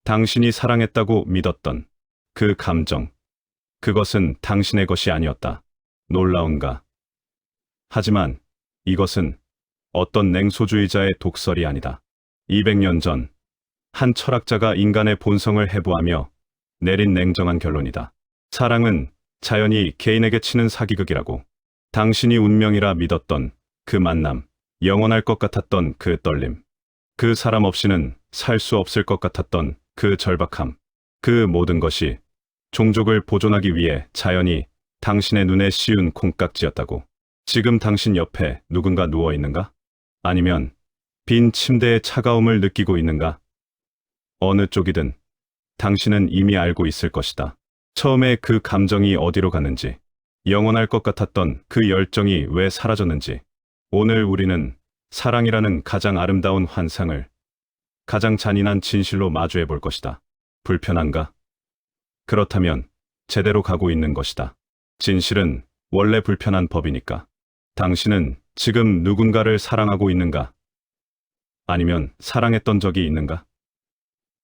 당신이 사랑했다고 믿었던 그 감정, 그것은 당신의 것이 아니었다. 놀라운가? 하지만 이것은 어떤 냉소주의자의 독설이 아니다. 200년 전, 한 철학자가 인간의 본성을 해부하며 내린 냉정한 결론이다. 사랑은 자연히 개인에게 치는 사기극이라고. 당신이 운명이라 믿었던 그 만남, 영원할 것 같았던 그 떨림, 그 사람 없이는 살 수 없을 것 같았던 그 절박함, 그 모든 것이 종족을 보존하기 위해 자연히 당신의 눈에 씌운 콩깍지였다고. 지금 당신 옆에 누군가 누워 있는가? 아니면 빈 침대의 차가움을 느끼고 있는가? 어느 쪽이든 당신은 이미 알고 있을 것이다. 처음에 그 감정이 어디로 갔는지, 영원할 것 같았던 그 열정이 왜 사라졌는지. 오늘 우리는 사랑이라는 가장 아름다운 환상을 가장 잔인한 진실로 마주해 볼 것이다. 불편한가? 그렇다면 제대로 가고 있는 것이다. 진실은 원래 불편한 법이니까. 당신은 지금 누군가를 사랑하고 있는가? 아니면 사랑했던 적이 있는가?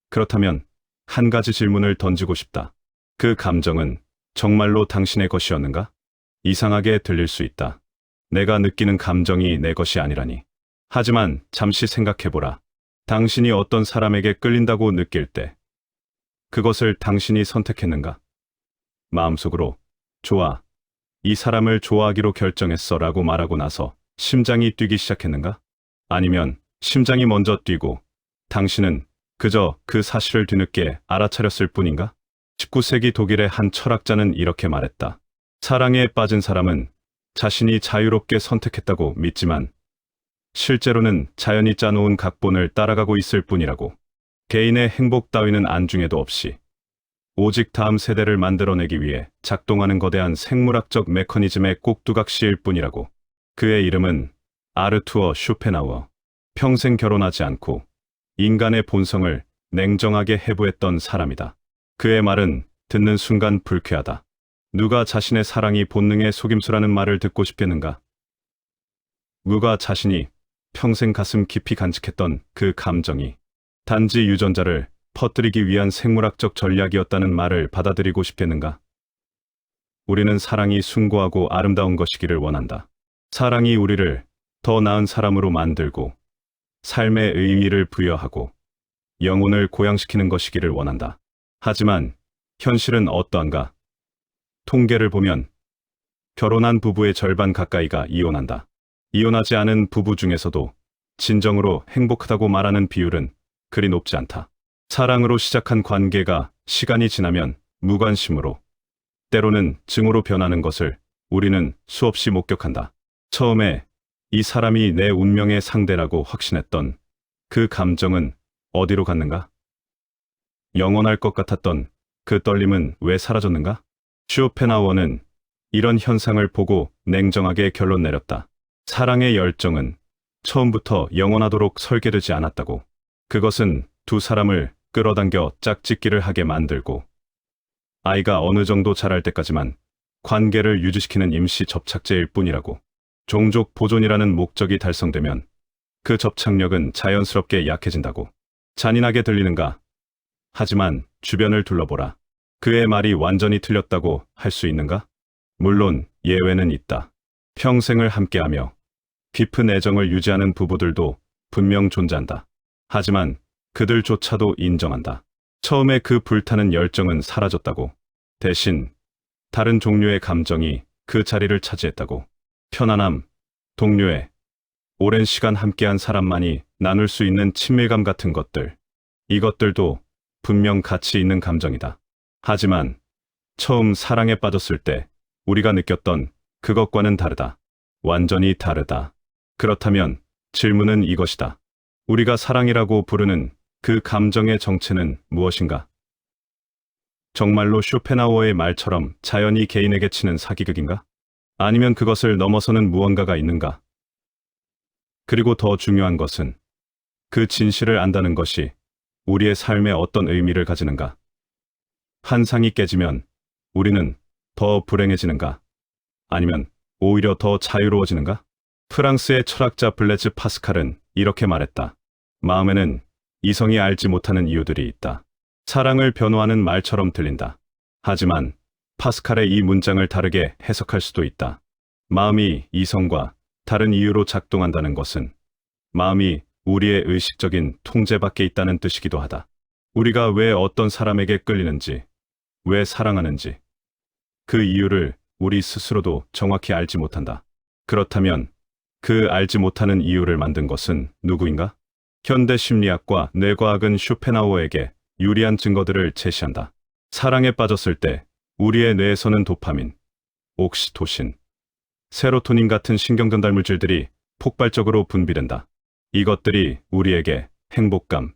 그렇다면 한 가지 질문을 던지고 싶다. 그 감정은 정말로 당신의 것이었는가? 이상하게 들릴 수 있다. 내가 느끼는 감정이 내 것이 아니라니. 하지만 잠시 생각해보라. 당신이 어떤 사람에게 끌린다고 느낄 때 그것을 당신이 선택했는가? 마음속으로 좋아, 이 사람을 좋아하기로 결정했어 라고 말하고 나서 심장이 뛰기 시작했는가? 아니면 심장이 먼저 뛰고 당신은 그저 그 사실을 뒤늦게 알아차렸을 뿐인가? 19세기 독일의 한 철학자는 이렇게 말했다. 사랑에 빠진 사람은 자신이 자유롭게 선택했다고 믿지만 실제로는 자연이 짜놓은 각본을 따라가고 있을 뿐이라고. 개인의 행복 따위는 안중에도 없이 오직 다음 세대를 만들어내기 위해 작동하는 거대한 생물학적 메커니즘의 꼭두각시일 뿐이라고. 그의 이름은 아르투어 슈펜하우어. 평생 결혼하지 않고 인간의 본성을 냉정하게 해부했던 사람이다. 그의 말은 듣는 순간 불쾌하다. 누가 자신의 사랑이 본능의 속임수라는 말을 듣고 싶겠는가? 누가 자신이 평생 가슴 깊이 간직했던 그 감정이 단지 유전자를 퍼뜨리기 위한 생물학적 전략이었다는 말을 받아들이고 싶겠는가? 우리는 사랑이 숭고하고 아름다운 것이기를 원한다. 사랑이 우리를 더 나은 사람으로 만들고 삶의 의미를 부여하고 영혼을 고양시키는 것이기를 원한다. 하지만 현실은 어떠한가? 통계를 보면 결혼한 부부의 절반 가까이가 이혼한다. 이혼하지 않은 부부 중에서도 진정으로 행복하다고 말하는 비율은 그리 높지 않다. 사랑으로 시작한 관계가 시간이 지나면 무관심으로, 때로는 증오로 변하는 것을 우리는 수없이 목격한다. 처음에 이 사람이 내 운명의 상대라고 확신했던 그 감정은 어디로 갔는가? 영원할 것 같았던 그 떨림은 왜 사라졌는가? 쇼펜하우어는 이런 현상을 보고 냉정하게 결론 내렸다. 사랑의 열정은 처음부터 영원하도록 설계되지 않았다고. 그것은 두 사람을 끌어당겨 짝짓기를 하게 만들고 아이가 어느 정도 자랄 때까지만 관계를 유지시키는 임시 접착제일 뿐이라고. 종족 보존이라는 목적이 달성되면 그 접착력은 자연스럽게 약해진다고. 잔인하게 들리는가? 하지만 주변을 둘러보라. 그의 말이 완전히 틀렸다고 할 수 있는가? 물론 예외는 있다. 평생을 함께하며 깊은 애정을 유지하는 부부들도 분명 존재한다. 하지만 그들조차도 인정한다. 처음에 그 불타는 열정은 사라졌다고. 대신 다른 종류의 감정이 그 자리를 차지했다고. 편안함, 동료애, 오랜 시간 함께한 사람만이 나눌 수 있는 친밀감 같은 것들. 이것들도 분명 가치 있는 감정이다. 하지만 처음 사랑에 빠졌을 때 우리가 느꼈던 그것과는 다르다. 완전히 다르다. 그렇다면 질문은 이것이다. 우리가 사랑이라고 부르는 그 감정의 정체는 무엇인가? 정말로 쇼펜하우어의 말처럼 자연이 개인에게 치는 사기극인가? 아니면 그것을 넘어서는 무언가가 있는가? 그리고 더 중요한 것은 그 진실을 안다는 것이 우리의 삶에 어떤 의미를 가지는가? 환상이 깨지면 우리는 더 불행해지는가? 아니면 오히려 더 자유로워지는가? 프랑스의 철학자 블레즈 파스칼은 이렇게 말했다. 마음에는 이성이 알지 못하는 이유들이 있다. 사랑을 변호하는 말처럼 들린다. 하지만 파스칼의 이 문장을 다르게 해석할 수도 있다. 마음이 이성과 다른 이유로 작동한다는 것은 마음이 우리의 의식적인 통제 밖에 있다는 뜻이기도 하다. 우리가 왜 어떤 사람에게 끌리는지, 왜 사랑하는지, 그 이유를 우리 스스로도 정확히 알지 못한다. 그렇다면 그 알지 못하는 이유를 만든 것은 누구인가? 현대 심리학과 뇌과학은 쇼펜하우어에게 유리한 증거들을 제시한다. 사랑에 빠졌을 때 우리의 뇌에서는 도파민, 옥시토신, 세로토닌 같은 신경전달 물질들이 폭발적으로 분비된다. 이것들이 우리에게 행복감,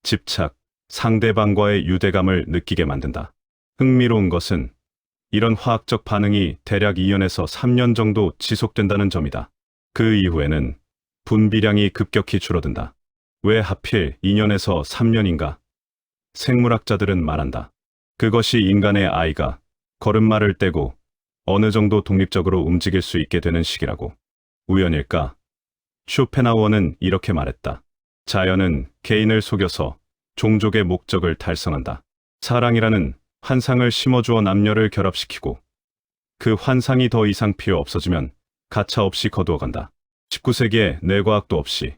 집착, 상대방과의 유대감을 느끼게 만든다. 흥미로운 것은 이런 화학적 반응이 대략 2년에서 3년 정도 지속된다는 점이다. 그 이후에는 분비량이 급격히 줄어든다. 왜 하필 2년에서 3년인가? 생물학자들은 말한다. 그것이 인간의 아이가 걸음마를 떼고 어느 정도 독립적으로 움직일 수 있게 되는 시기라고. 우연일까? 쇼펜하우어는 이렇게 말했다. 자연은 개인을 속여서 종족의 목적을 달성한다. 사랑이라는 환상을 심어주어 남녀를 결합시키고 그 환상이 더 이상 필요 없어지면 가차없이 거두어간다. 19세기에 뇌과학도 없이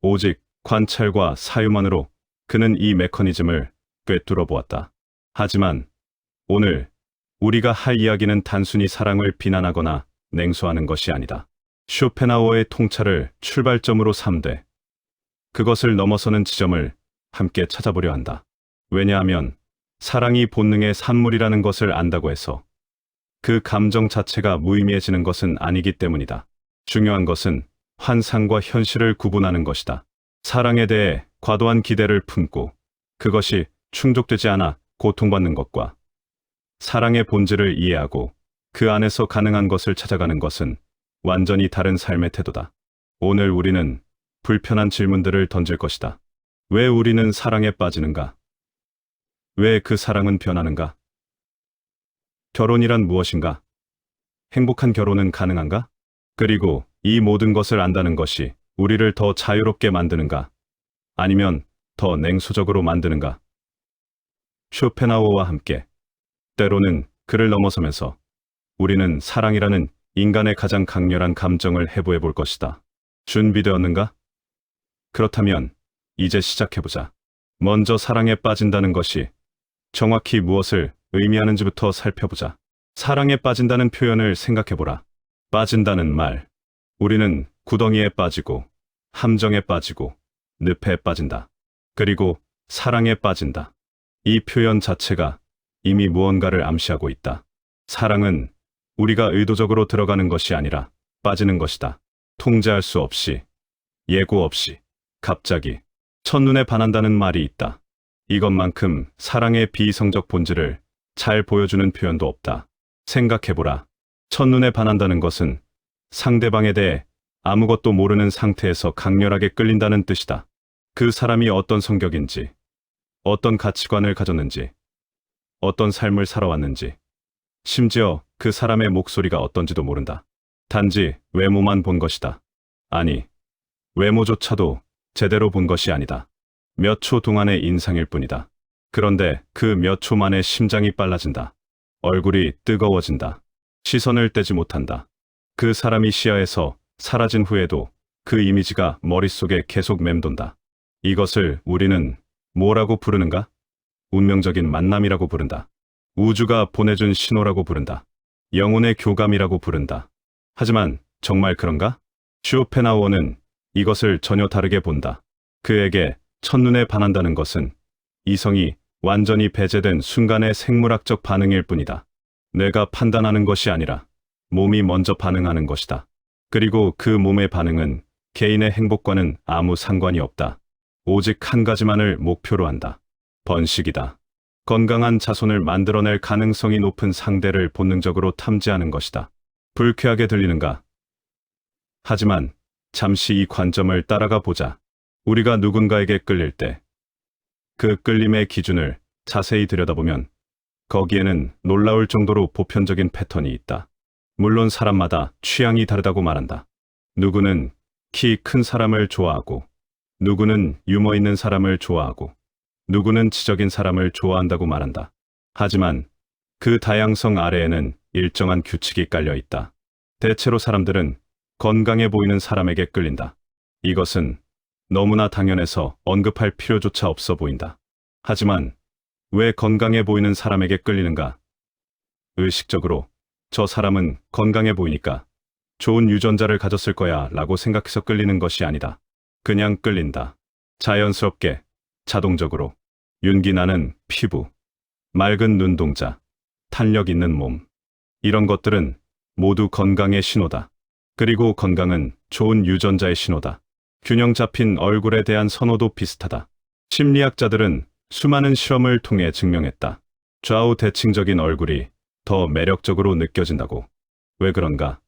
오직 관찰과 사유만으로 그는 이 메커니즘을 꿰뚫어 보았다. 하지만 오늘 우리가 할 이야기는 단순히 사랑을 비난하거나 냉소하는 것이 아니다. 쇼펜하우어의 통찰을 출발점으로 삼되 그것을 넘어서는 지점을 함께 찾아보려 한다. 왜냐하면 사랑이 본능의 산물이라는 것을 안다고 해서 그 감정 자체가 무의미해지는 것은 아니기 때문이다. 중요한 것은 환상과 현실을 구분하는 것이다. 사랑에 대해 과도한 기대를 품고 그것이 충족되지 않아 고통받는 것과 사랑의 본질을 이해하고 그 안에서 가능한 것을 찾아가는 것은 완전히 다른 삶의 태도다. 오늘 우리는 불편한 질문들을 던질 것이다. 왜 우리는 사랑에 빠지는가? 왜 그 사랑은 변하는가? 결혼이란 무엇인가? 행복한 결혼은 가능한가? 그리고 이 모든 것을 안다는 것이 우리를 더 자유롭게 만드는가? 아니면 더 냉소적으로 만드는가? 쇼펜하우어와 함께 때로는 그를 넘어서면서 우리는 사랑이라는 인간의 가장 강렬한 감정을 해부해 볼 것이다. 준비되었는가? 그렇다면 이제 시작해보자. 먼저 사랑에 빠진다는 것이 정확히 무엇을 의미하는지부터 살펴보자. 사랑에 빠진다는 표현을 생각해보라. 빠진다는 말. 우리는 구덩이에 빠지고, 함정에 빠지고, 늪에 빠진다. 그리고 사랑에 빠진다. 이 표현 자체가 이미 무언가를 암시하고 있다. 사랑은 우리가 의도적으로 들어가는 것이 아니라 빠지는 것이다. 통제할 수 없이, 예고 없이, 갑자기, 첫눈에 반한다는 말이 있다. 이것만큼 사랑의 비이성적 본질을 잘 보여주는 표현도 없다. 생각해보라. 첫눈에 반한다는 것은 상대방에 대해 아무것도 모르는 상태에서 강렬하게 끌린다는 뜻이다. 그 사람이 어떤 성격인지, 어떤 가치관을 가졌는지, 어떤 삶을 살아왔는지, 심지어 그 사람의 목소리가 어떤지도 모른다. 단지 외모만 본 것이다. 아니, 외모조차도 제대로 본 것이 아니다. 몇 초 동안의 인상일 뿐이다. 그런데 그 몇 초 만에 심장이 빨라진다. 얼굴이 뜨거워진다. 시선을 떼지 못한다. 그 사람이 시야에서 사라진 후에도 그 이미지가 머릿속에 계속 맴돈다. 이것을 우리는 뭐라고 부르는가? 운명적인 만남이라고 부른다. 우주가 보내준 신호라고 부른다. 영혼의 교감이라고 부른다. 하지만 정말 그런가? 쇼펜하우어는 이것을 전혀 다르게 본다. 그에게 첫눈에 반한다는 것은 이성이 완전히 배제된 순간의 생물학적 반응일 뿐이다. 뇌가 판단하는 것이 아니라 몸이 먼저 반응하는 것이다. 그리고 그 몸의 반응은 개인의 행복과는 아무 상관이 없다. 오직 한 가지만을 목표로 한다. 번식이다. 건강한 자손을 만들어낼 가능성이 높은 상대를 본능적으로 탐지하는 것이다. 불쾌하게 들리는가? 하지만 잠시 이 관점을 따라가 보자. 우리가 누군가에게 끌릴 때 그 끌림의 기준을 자세히 들여다보면 거기에는 놀라울 정도로 보편적인 패턴이 있다. 물론 사람마다 취향이 다르다고 말한다. 누구는 키 큰 사람을 좋아하고, 누구는 유머 있는 사람을 좋아하고, 누구는 지적인 사람을 좋아한다고 말한다. 하지만 그 다양성 아래에는 일정한 규칙이 깔려 있다. 대체로 사람들은 건강해 보이는 사람에게 끌린다. 이것은 너무나 당연해서 언급할 필요조차 없어 보인다. 하지만 왜 건강해 보이는 사람에게 끌리는가? 의식적으로 저 사람은 건강해 보이니까 좋은 유전자를 가졌을 거야 라고 생각해서 끌리는 것이 아니다. 그냥 끌린다. 자연스럽게, 자동적으로. 윤기 나는 피부, 맑은 눈동자, 탄력 있는 몸. 이런 것들은 모두 건강의 신호다. 그리고 건강은 좋은 유전자의 신호다. 균형 잡힌 얼굴에 대한 선호도 비슷하다. 심리학자들은 수많은 실험을 통해 증명했다. 좌우 대칭적인 얼굴이 더 매력적으로 느껴진다고. 왜 그런가?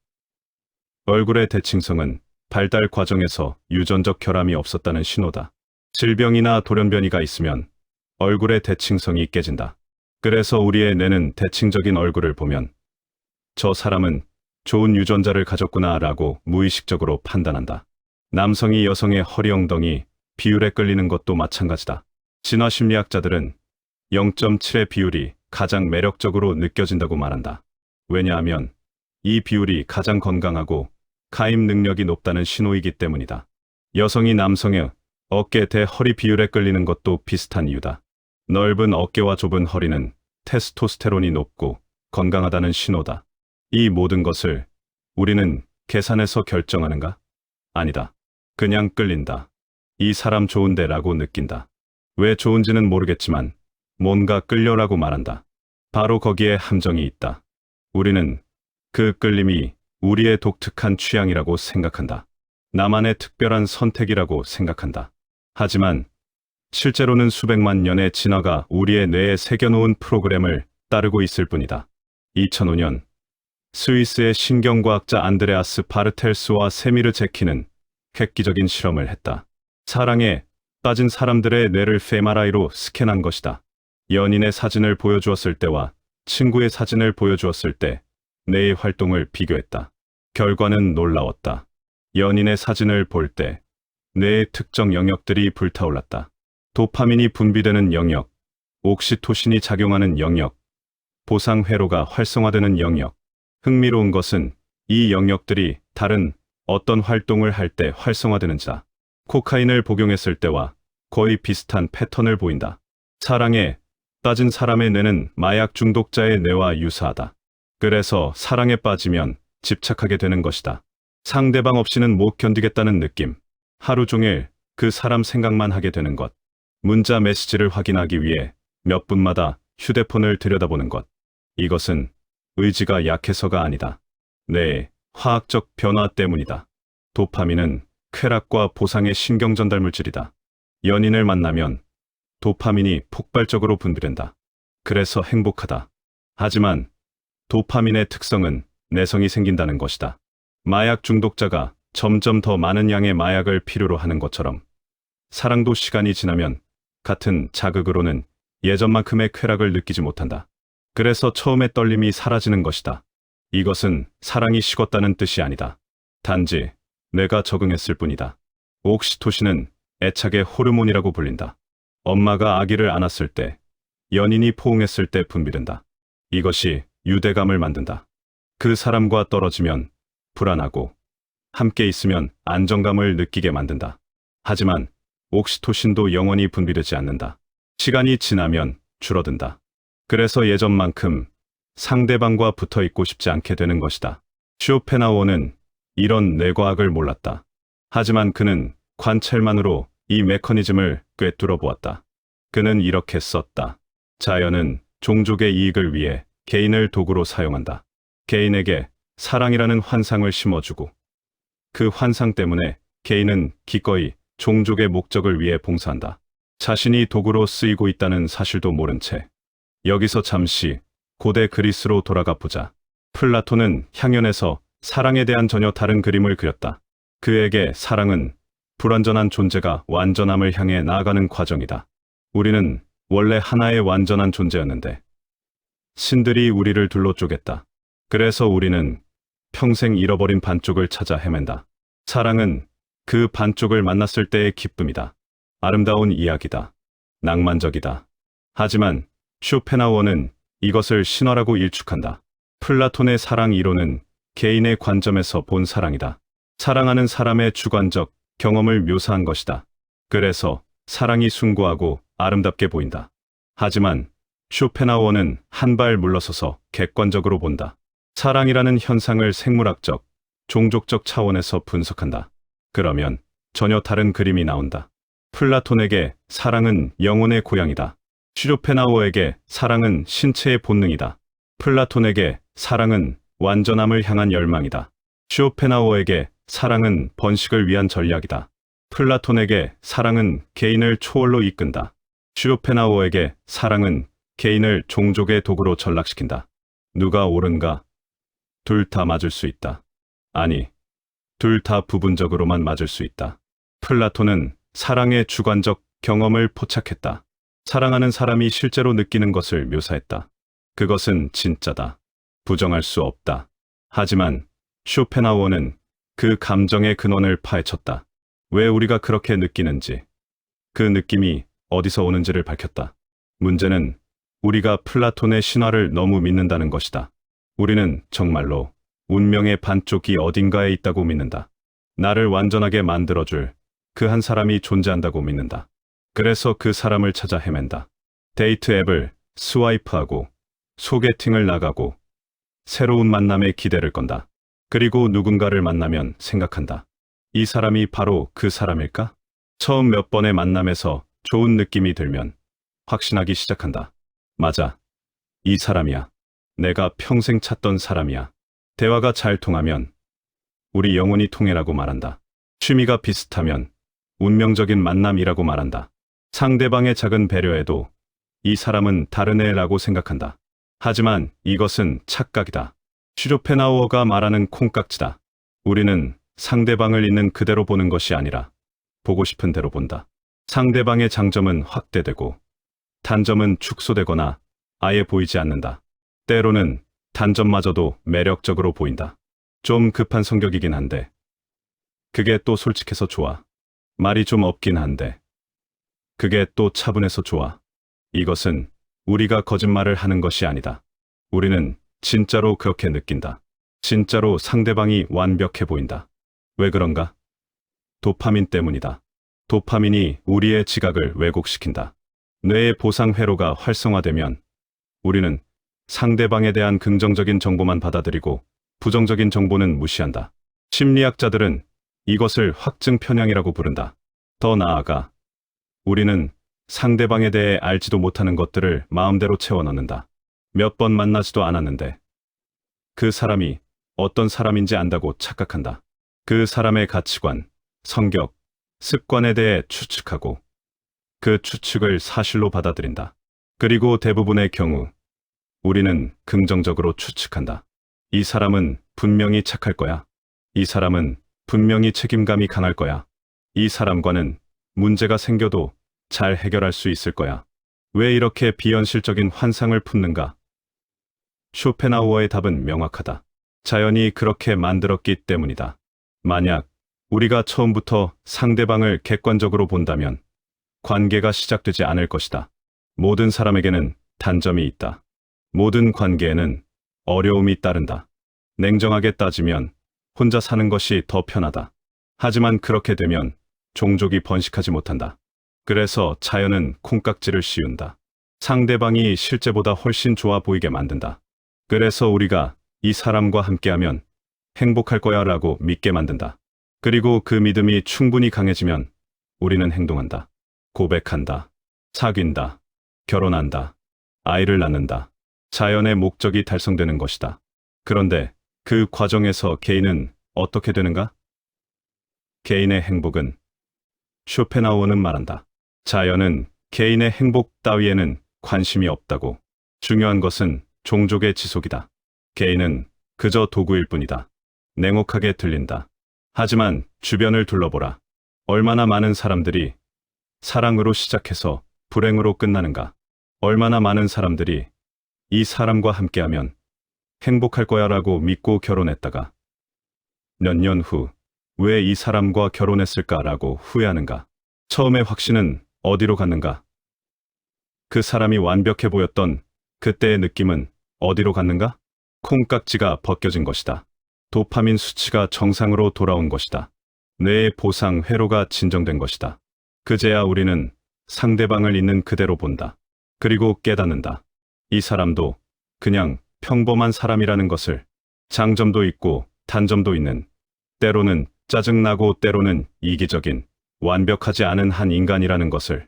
얼굴의 대칭성은 발달 과정에서 유전적 결함이 없었다는 신호다. 질병이나 돌연변이가 있으면 얼굴의 대칭성이 깨진다. 그래서 우리의 뇌는 대칭적인 얼굴을 보면 저 사람은 좋은 유전자를 가졌구나 라고 무의식적으로 판단한다. 남성이 여성의 허리 엉덩이 비율에 끌리는 것도 마찬가지다. 진화심리학자들은 0.7의 비율이 가장 매력적으로 느껴진다고 말한다. 왜냐하면 이 비율이 가장 건강하고 가입 능력이 높다는 신호이기 때문이다. 여성이 남성의 어깨 대 허리 비율에 끌리는 것도 비슷한 이유다. 넓은 어깨와 좁은 허리는 테스토스테론이 높고 건강하다는 신호다. 이 모든 것을 우리는 계산해서 결정하는가? 아니다. 그냥 끌린다. 이 사람 좋은데 라고 느낀다. 왜 좋은지는 모르겠지만 뭔가 끌려라고 말한다. 바로 거기에 함정이 있다. 우리는 그 끌림이 우리의 독특한 취향이라고 생각한다. 나만의 특별한 선택이라고 생각한다. 하지만 실제로는 수백만 년의 진화가 우리의 뇌에 새겨놓은 프로그램을 따르고 있을 뿐이다. 2005년 스위스의 신경과학자 안드레아스 바르텔스와 세미르 제키는 획기적인 실험을 했다. 사랑에 빠진 사람들의 뇌를 fMRI로 스캔한 것이다. 연인의 사진을 보여주었을 때와 친구의 사진을 보여주었을 때 뇌의 활동을 비교했다. 결과는 놀라웠다. 연인의 사진을 볼 때 뇌의 특정 영역들이 불타올랐다. 도파민이 분비되는 영역, 옥시토신이 작용하는 영역, 보상 회로가 활성화되는 영역. 흥미로운 것은 이 영역들이 다른 어떤 활동을 할 때 활성화되는지다. 코카인을 복용했을 때와 거의 비슷한 패턴을 보인다. 사랑에 빠진 사람의 뇌는 마약 중독자의 뇌와 유사하다. 그래서 사랑에 빠지면 집착하게 되는 것이다. 상대방 없이는 못 견디겠다는 느낌. 하루 종일 그 사람 생각만 하게 되는 것. 문자 메시지를 확인하기 위해 몇 분마다 휴대폰을 들여다보는 것. 이것은 의지가 약해서가 아니다. 뇌의 화학적 변화 때문이다. 도파민은 쾌락과 보상의 신경전달 물질이다. 연인을 만나면 도파민이 폭발적으로 분비된다. 그래서 행복하다. 하지만 도파민의 특성은 내성이 생긴다는 것이다. 마약 중독자가 점점 더 많은 양의 마약을 필요로 하는 것처럼 사랑도 시간이 지나면 같은 자극으로는 예전만큼의 쾌락을 느끼지 못한다. 그래서 처음의 떨림이 사라지는 것이다. 이것은 사랑이 식었다는 뜻이 아니다. 단지 뇌가 적응했을 뿐이다. 옥시토신은 애착의 호르몬이라고 불린다. 엄마가 아기를 안았을 때, 연인이 포옹했을 때 분비된다. 이것이 유대감을 만든다. 그 사람과 떨어지면 불안하고 함께 있으면 안정감을 느끼게 만든다. 하지만 옥시토신도 영원히 분비되지 않는다. 시간이 지나면 줄어든다. 그래서 예전만큼 상대방과 붙어 있고 싶지 않게 되는 것이다. 쇼펜하우어는 이런 뇌과학을 몰랐다. 하지만 그는 관찰만으로 이 메커니즘을 꿰뚫어 보았다. 그는 이렇게 썼다. 자연은 종족의 이익을 위해 개인을 도구로 사용한다. 개인에게 사랑이라는 환상을 심어주고 그 환상 때문에 개인은 기꺼이 종족의 목적을 위해 봉사한다. 자신이 도구로 쓰이고 있다는 사실도 모른 채. 여기서 잠시 고대 그리스로 돌아가 보자. 플라톤은 향연에서 사랑에 대한 전혀 다른 그림을 그렸다. 그에게 사랑은 불완전한 존재가 완전함을 향해 나아가는 과정이다. 우리는 원래 하나의 완전한 존재였는데 신들이 우리를 둘러 쪼갰다. 그래서 우리는 평생 잃어버린 반쪽을 찾아 헤맨다. 사랑은 그 반쪽을 만났을 때의 기쁨이다. 아름다운 이야기다. 낭만적이다. 하지만 쇼펜하우어는 이것을 신화라고 일축한다. 플라톤의 사랑 이론은 개인의 관점에서 본 사랑이다. 사랑하는 사람의 주관적 경험을 묘사한 것이다. 그래서 사랑이 숭고하고 아름답게 보인다. 하지만 쇼펜하우어는 한 발 물러서서 객관적으로 본다. 사랑이라는 현상을 생물학적, 종족적 차원에서 분석한다. 그러면 전혀 다른 그림이 나온다. 플라톤에게 사랑은 영혼의 고향이다. 쇼펜하우어에게 사랑은 신체의 본능이다. 플라톤에게 사랑은 완전함을 향한 열망이다. 쇼펜하우어에게 사랑은 번식을 위한 전략이다. 플라톤에게 사랑은 개인을 초월로 이끈다. 쇼펜하우어에게 사랑은 개인을 종족의 도구로 전락시킨다. 누가 옳은가? 둘 다 맞을 수 있다. 아니, 둘 다 부분적으로만 맞을 수 있다. 플라톤은 사랑의 주관적 경험을 포착했다. 사랑하는 사람이 실제로 느끼는 것을 묘사했다. 그것은 진짜다. 부정할 수 없다. 하지만 쇼펜하우어는 그 감정의 근원을 파헤쳤다. 왜 우리가 그렇게 느끼는지, 그 느낌이 어디서 오는지를 밝혔다. 문제는 우리가 플라톤의 신화를 너무 믿는다는 것이다. 우리는 정말로 운명의 반쪽이 어딘가에 있다고 믿는다. 나를 완전하게 만들어줄 그 한 사람이 존재한다고 믿는다. 그래서 그 사람을 찾아 헤맨다. 데이트 앱을 스와이프하고 소개팅을 나가고 새로운 만남에 기대를 건다. 그리고 누군가를 만나면 생각한다. 이 사람이 바로 그 사람일까? 처음 몇 번의 만남에서 좋은 느낌이 들면 확신하기 시작한다. 맞아. 이 사람이야. 내가 평생 찾던 사람이야. 대화가 잘 통하면 우리 영혼이 통해라고 말한다. 취미가 비슷하면 운명적인 만남이라고 말한다. 상대방의 작은 배려에도 이 사람은 다른 애라고 생각한다. 하지만 이것은 착각이다. 쇼펜하우어가 말하는 콩깍지다. 우리는 상대방을 있는 그대로 보는 것이 아니라 보고 싶은 대로 본다. 상대방의 장점은 확대되고 단점은 축소되거나 아예 보이지 않는다. 때로는 단점마저도 매력적으로 보인다. 좀 급한 성격이긴 한데 그게 또 솔직해서 좋아. 말이 좀 없긴 한데 그게 또 차분해서 좋아. 이것은 우리가 거짓말을 하는 것이 아니다. 우리는 진짜로 그렇게 느낀다. 진짜로 상대방이 완벽해 보인다. 왜 그런가? 도파민 때문이다. 도파민이 우리의 지각을 왜곡시킨다. 뇌의 보상 회로가 활성화되면 우리는 상대방에 대한 긍정적인 정보만 받아들이고 부정적인 정보는 무시한다. 심리학자들은 이것을 확증 편향이라고 부른다. 더 나아가 우리는 상대방에 대해 알지도 못하는 것들을 마음대로 채워 넣는다. 몇 번 만나지도 않았는데 그 사람이 어떤 사람인지 안다고 착각한다. 그 사람의 가치관, 성격, 습관에 대해 추측하고 그 추측을 사실로 받아들인다. 그리고 대부분의 경우 우리는 긍정적으로 추측한다. 이 사람은 분명히 착할 거야. 이 사람은 분명히 책임감이 강할 거야. 이 사람과는 문제가 생겨도 잘 해결할 수 있을 거야. 왜 이렇게 비현실적인 환상을 품는가? 쇼펜하우어의 답은 명확하다. 자연이 그렇게 만들었기 때문이다. 만약 우리가 처음부터 상대방을 객관적으로 본다면 관계가 시작되지 않을 것이다. 모든 사람에게는 단점이 있다. 모든 관계에는 어려움이 따른다. 냉정하게 따지면 혼자 사는 것이 더 편하다. 하지만 그렇게 되면 종족이 번식하지 못한다. 그래서 자연은 콩깍지를 씌운다. 상대방이 실제보다 훨씬 좋아 보이게 만든다. 그래서 우리가 이 사람과 함께하면 행복할 거야 라고 믿게 만든다. 그리고 그 믿음이 충분히 강해지면 우리는 행동한다. 고백한다. 사귄다. 결혼한다. 아이를 낳는다. 자연의 목적이 달성되는 것이다. 그런데 그 과정에서 개인은 어떻게 되는가? 개인의 행복은 쇼펜하우어는 말한다. 자연은 개인의 행복 따위에는 관심이 없다고. 중요한 것은 종족의 지속이다. 개인은 그저 도구일 뿐이다. 냉혹하게 들린다. 하지만 주변을 둘러보라. 얼마나 많은 사람들이 사랑으로 시작해서 불행으로 끝나는가? 얼마나 많은 사람들이 이 사람과 함께하면 행복할 거야 라고 믿고 결혼했다가 몇 년 후 왜 이 사람과 결혼했을까라고 후회하는가? 처음의 확신은 어디로 갔는가? 그 사람이 완벽해 보였던 그때의 느낌은 어디로 갔는가? 콩깍지가 벗겨진 것이다. 도파민 수치가 정상으로 돌아온 것이다. 뇌의 보상 회로가 진정된 것이다. 그제야 우리는 상대방을 있는 그대로 본다. 그리고 깨닫는다. 이 사람도 그냥 평범한 사람이라는 것을. 장점도 있고 단점도 있는, 때로는 짜증나고 때로는 이기적인, 완벽하지 않은 한 인간이라는 것을.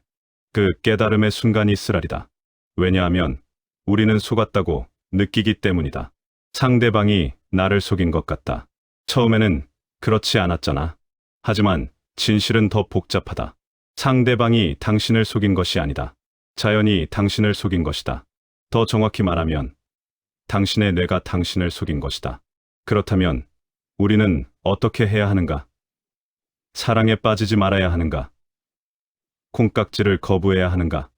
그 깨달음의 순간이 쓰라리다. 왜냐하면 우리는 속았다고 느끼기 때문이다. 상대방이 나를 속인 것 같다. 처음에는 그렇지 않았잖아. 하지만 진실은 더 복잡하다. 상대방이 당신을 속인 것이 아니다. 자연이 당신을 속인 것이다. 더 정확히 말하면 당신의 뇌가 당신을 속인 것이다. 그렇다면 우리는 어떻게 해야 하는가? 사랑에 빠지지 말아야 하는가? 콩깍지를 거부해야 하는가?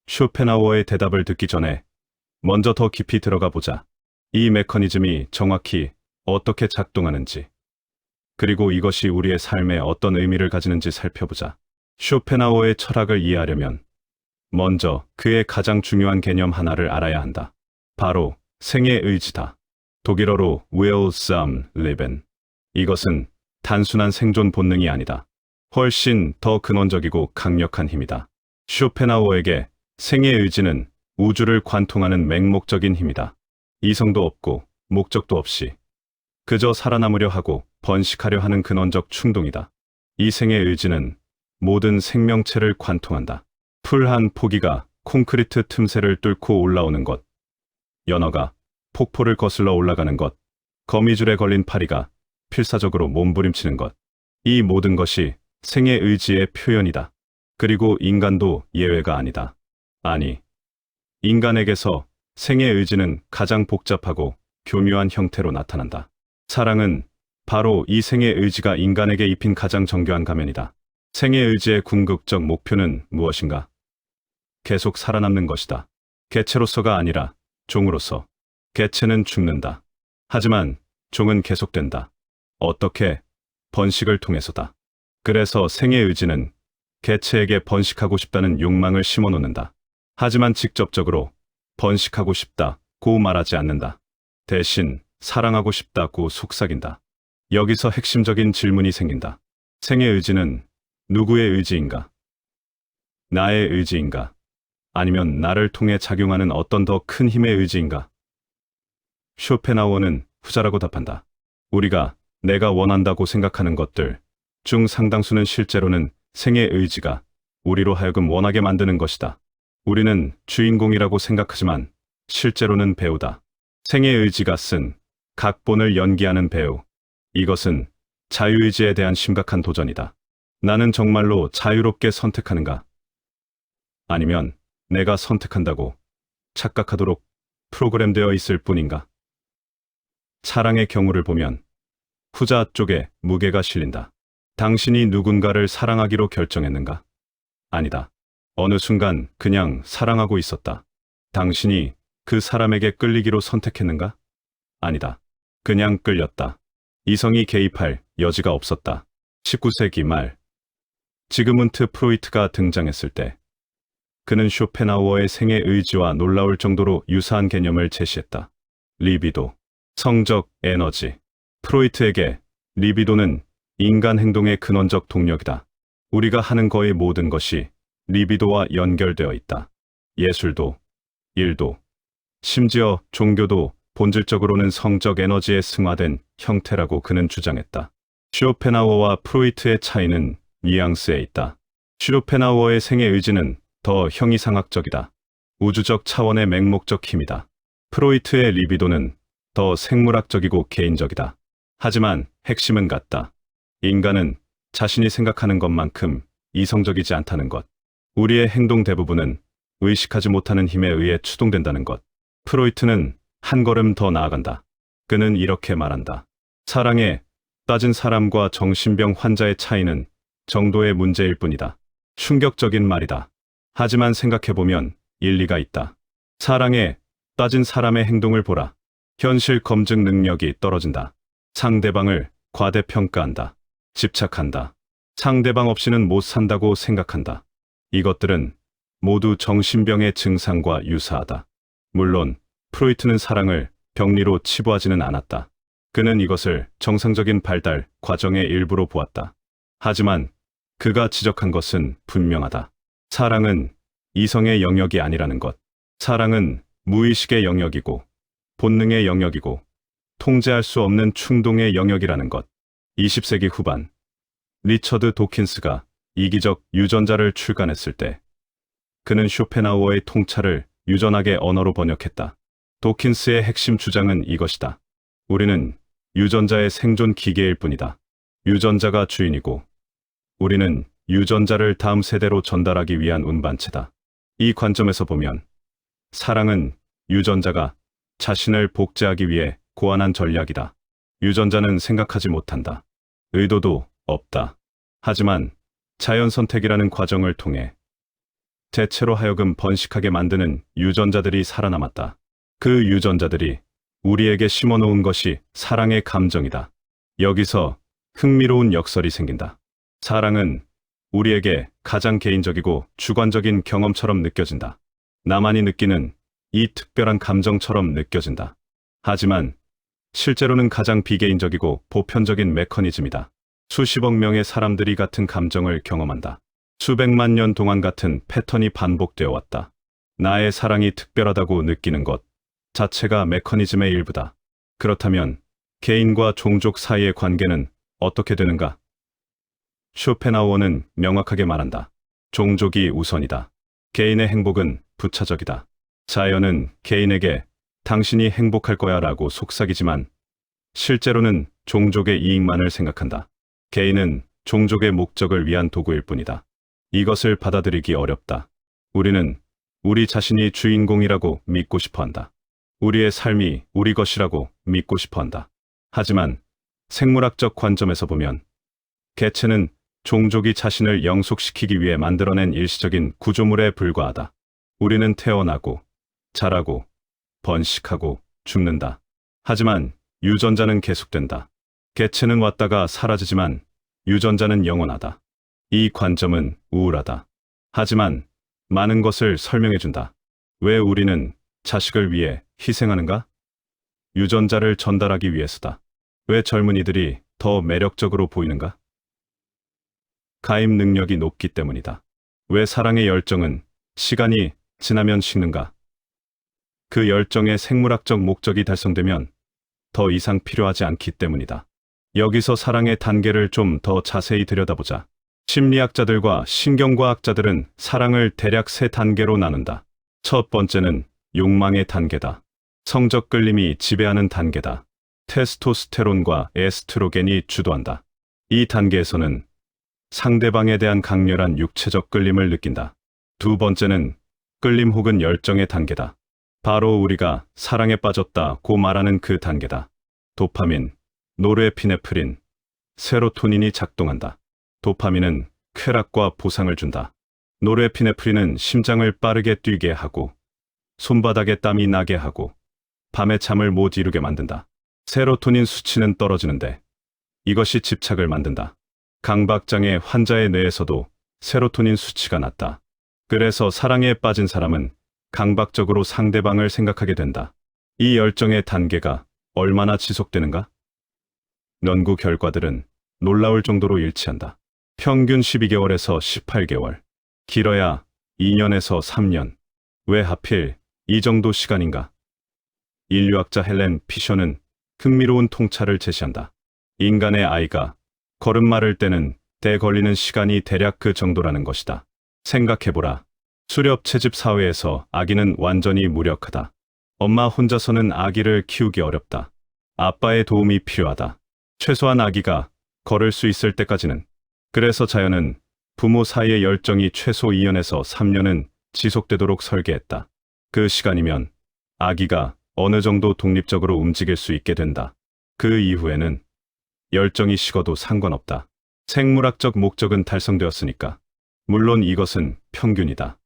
쇼펜하우어의 대답을 듣기 전에 먼저 더 깊이 들어가 보자. 이 메커니즘이 정확히 어떻게 작동하는지, 그리고 이것이 우리의 삶에 어떤 의미를 가지는지 살펴보자. 쇼펜하우어의 철학을 이해하려면 먼저 그의 가장 중요한 개념 하나를 알아야 한다. 바로 생의 의지다. 독일어로 will zum Leben. 이것은 단순한 생존 본능이 아니다. 훨씬 더 근원적이고 강력한 힘이다. 쇼펜하우어에게 생의 의지는 우주를 관통하는 맹목적인 힘이다. 이성도 없고 목적도 없이 그저 살아남으려 하고 번식하려 하는 근원적 충동이다. 이 생의 의지는 모든 생명체를 관통한다. 풀 한 포기가 콘크리트 틈새를 뚫고 올라오는 것, 연어가 폭포를 거슬러 올라가는 것, 거미줄에 걸린 파리가 필사적으로 몸부림치는 것, 이 모든 것이 생의 의지의 표현이다. 그리고 인간도 예외가 아니다. 아니, 인간에게서 생의 의지는 가장 복잡하고 교묘한 형태로 나타난다. 사랑은 바로 이 생의 의지가 인간에게 입힌 가장 정교한 가면이다. 생의 의지의 궁극적 목표는 무엇인가? 계속 살아남는 것이다. 개체로서가 아니라 종으로서. 개체는 죽는다. 하지만 종은 계속된다. 어떻게? 번식을 통해서다. 그래서 생의 의지는 개체에게 번식하고 싶다는 욕망을 심어놓는다. 하지만 직접적으로 번식하고 싶다고 말하지 않는다. 대신 사랑하고 싶다고 속삭인다. 여기서 핵심적인 질문이 생긴다. 생의 의지는 누구의 의지인가? 나의 의지인가? 아니면 나를 통해 작용하는 어떤 더 큰 힘의 의지인가? 쇼펜하우어는 후자라고 답한다. 우리가 내가 원한다고 생각하는 것들 중 상당수는 실제로는 생의 의지가 우리로 하여금 원하게 만드는 것이다. 우리는 주인공이라고 생각하지만 실제로는 배우다. 생의 의지가 쓴 각본을 연기하는 배우. 이것은 자유의지에 대한 심각한 도전이다. 나는 정말로 자유롭게 선택하는가? 아니면 내가 선택한다고 착각하도록 프로그램되어 있을 뿐인가? 사랑의 경우를 보면 후자 쪽에 무게가 실린다. 당신이 누군가를 사랑하기로 결정했는가? 아니다. 어느 순간 그냥 사랑하고 있었다. 당신이 그 사람에게 끌리기로 선택했는가? 아니다. 그냥 끌렸다. 이성이 개입할 여지가 없었다. 19세기 말 지그문트 프로이트가 등장했을 때 그는 쇼펜하우어의 생의 의지와 놀라울 정도로 유사한 개념을 제시했다. 리비도, 성적 에너지. 프로이트에게 리비도는 인간 행동의 근원적 동력이다. 우리가 하는 거의 모든 것이 리비도와 연결되어 있다. 예술도, 일도, 심지어 종교도 본질적으로는 성적 에너지에 승화된 형태라고 그는 주장했다. 쇼펜하우어와 프로이트의 차이는 뉘앙스에 있다. 쇼펜하우어의 생의 의지는 더 형이상학적이다. 우주적 차원의 맹목적 힘이다. 프로이트의 리비도는 더 생물학적이고 개인적이다. 하지만 핵심은 같다. 인간은 자신이 생각하는 것만큼 이성적이지 않다는 것. 우리의 행동 대부분은 의식하지 못하는 힘에 의해 추동된다는 것. 프로이트는 한 걸음 더 나아간다. 그는 이렇게 말한다. 사랑에 빠진 사람과 정신병 환자의 차이는 정도의 문제일 뿐이다. 충격적인 말이다. 하지만 생각해보면 일리가 있다. 사랑에 빠진 사람의 행동을 보라. 현실 검증 능력이 떨어진다. 상대방을 과대평가한다. 집착한다. 상대방 없이는 못 산다고 생각한다. 이것들은 모두 정신병의 증상과 유사하다. 물론 프로이트는 사랑을 병리로 치부하지는 않았다. 그는 이것을 정상적인 발달 과정의 일부로 보았다. 하지만 그가 지적한 것은 분명하다. 사랑은 이성의 영역이 아니라는 것. 사랑은 무의식의 영역이고 본능의 영역이고 통제할 수 없는 충동의 영역이라는 것. 20세기 후반 리처드 도킨스가 이기적 유전자를 출간했을 때 그는 쇼펜하우어의 통찰을 유전학의 언어로 번역했다. 도킨스의 핵심 주장은 이것이다. 우리는 유전자의 생존 기계일 뿐이다. 유전자가 주인이고 우리는 유전자를 다음 세대로 전달하기 위한 운반체다. 이 관점에서 보면 사랑은 유전자가 자신을 복제하기 위해 고안한 전략이다. 유전자는 생각하지 못한다. 의도도 없다. 하지만 자연 선택이라는 과정을 통해 대체로 하여금 번식하게 만드는 유전자들이 살아남았다. 그 유전자들이 우리에게 심어놓은 것이 사랑의 감정이다. 여기서 흥미로운 역설이 생긴다. 사랑은 우리에게 가장 개인적이고 주관적인 경험처럼 느껴진다. 나만이 느끼는 이 특별한 감정처럼 느껴진다. 하지만 실제로는 가장 비개인적이고 보편적인 메커니즘이다. 수십억 명의 사람들이 같은 감정을 경험한다. 수백만 년 동안 같은 패턴이 반복되어 왔다. 나의 사랑이 특별하다고 느끼는 것 자체가 메커니즘의 일부다. 그렇다면 개인과 종족 사이의 관계는 어떻게 되는가? 쇼펜하우어는 명확하게 말한다. 종족이 우선이다. 개인의 행복은 부차적이다. 자연은 개인에게 당신이 행복할 거야 라고 속삭이지만 실제로는 종족의 이익만을 생각한다. 개인은 종족의 목적을 위한 도구일 뿐이다. 이것을 받아들이기 어렵다. 우리는 우리 자신이 주인공이라고 믿고 싶어 한다. 우리의 삶이 우리 것이라고 믿고 싶어 한다. 하지만 생물학적 관점에서 보면 개체는 종족이 자신을 영속시키기 위해 만들어낸 일시적인 구조물에 불과하다. 우리는 태어나고 자라고 번식하고 죽는다. 하지만 유전자는 계속된다. 개체는 왔다가 사라지지만 유전자는 영원하다. 이 관점은 우울하다. 하지만 많은 것을 설명해준다. 왜 우리는 자식을 위해 희생하는가? 유전자를 전달하기 위해서다. 왜 젊은이들이 더 매력적으로 보이는가? 가입 능력이 높기 때문이다. 왜 사랑의 열정은 시간이 지나면 식는가? 그 열정의 생물학적 목적이 달성되면 더 이상 필요하지 않기 때문이다. 여기서 사랑의 단계를 좀 더 자세히 들여다보자. 심리학자들과 신경과학자들은 사랑을 대략 세 단계로 나눈다. 첫 번째는 욕망의 단계다. 성적 끌림이 지배하는 단계다. 테스토스테론과 에스트로겐이 주도한다. 이 단계에서는 상대방에 대한 강렬한 육체적 끌림을 느낀다. 두 번째는 끌림 혹은 열정의 단계다. 바로 우리가 사랑에 빠졌다고 말하는 그 단계다. 도파민, 노르에피네프린, 세로토닌이 작동한다. 도파민은 쾌락과 보상을 준다. 노르에피네프린은 심장을 빠르게 뛰게 하고 손바닥에 땀이 나게 하고 밤에 잠을 못 이루게 만든다. 세로토닌 수치는 떨어지는데 이것이 집착을 만든다. 강박장애 환자의 뇌에서도 세로토닌 수치가 낮다. 그래서 사랑에 빠진 사람은 강박적으로 상대방을 생각하게 된다. 이 열정의 단계가 얼마나 지속되는가? 연구 결과들은 놀라울 정도로 일치한다. 평균 12개월에서 18개월, 길어야 2년에서 3년. 왜 하필 이 정도 시간인가? 인류학자 헬렌 피셔는 흥미로운 통찰을 제시한다. 인간의 아이가 걸음마를 떼는 때 걸리는 시간이 대략 그 정도라는 것이다. 생각해보라. 수렵 채집 사회에서 아기는 완전히 무력하다. 엄마 혼자서는 아기를 키우기 어렵다. 아빠의 도움이 필요하다. 최소한 아기가 걸을 수 있을 때까지는. 그래서 자연은 부모 사이의 열정이 최소 2년에서 3년은 지속되도록 설계했다. 그 시간이면 아기가 어느 정도 독립적으로 움직일 수 있게 된다. 그 이후에는 열정이 식어도 상관없다. 생물학적 목적은 달성되었으니까. 물론 이것은 평균이다.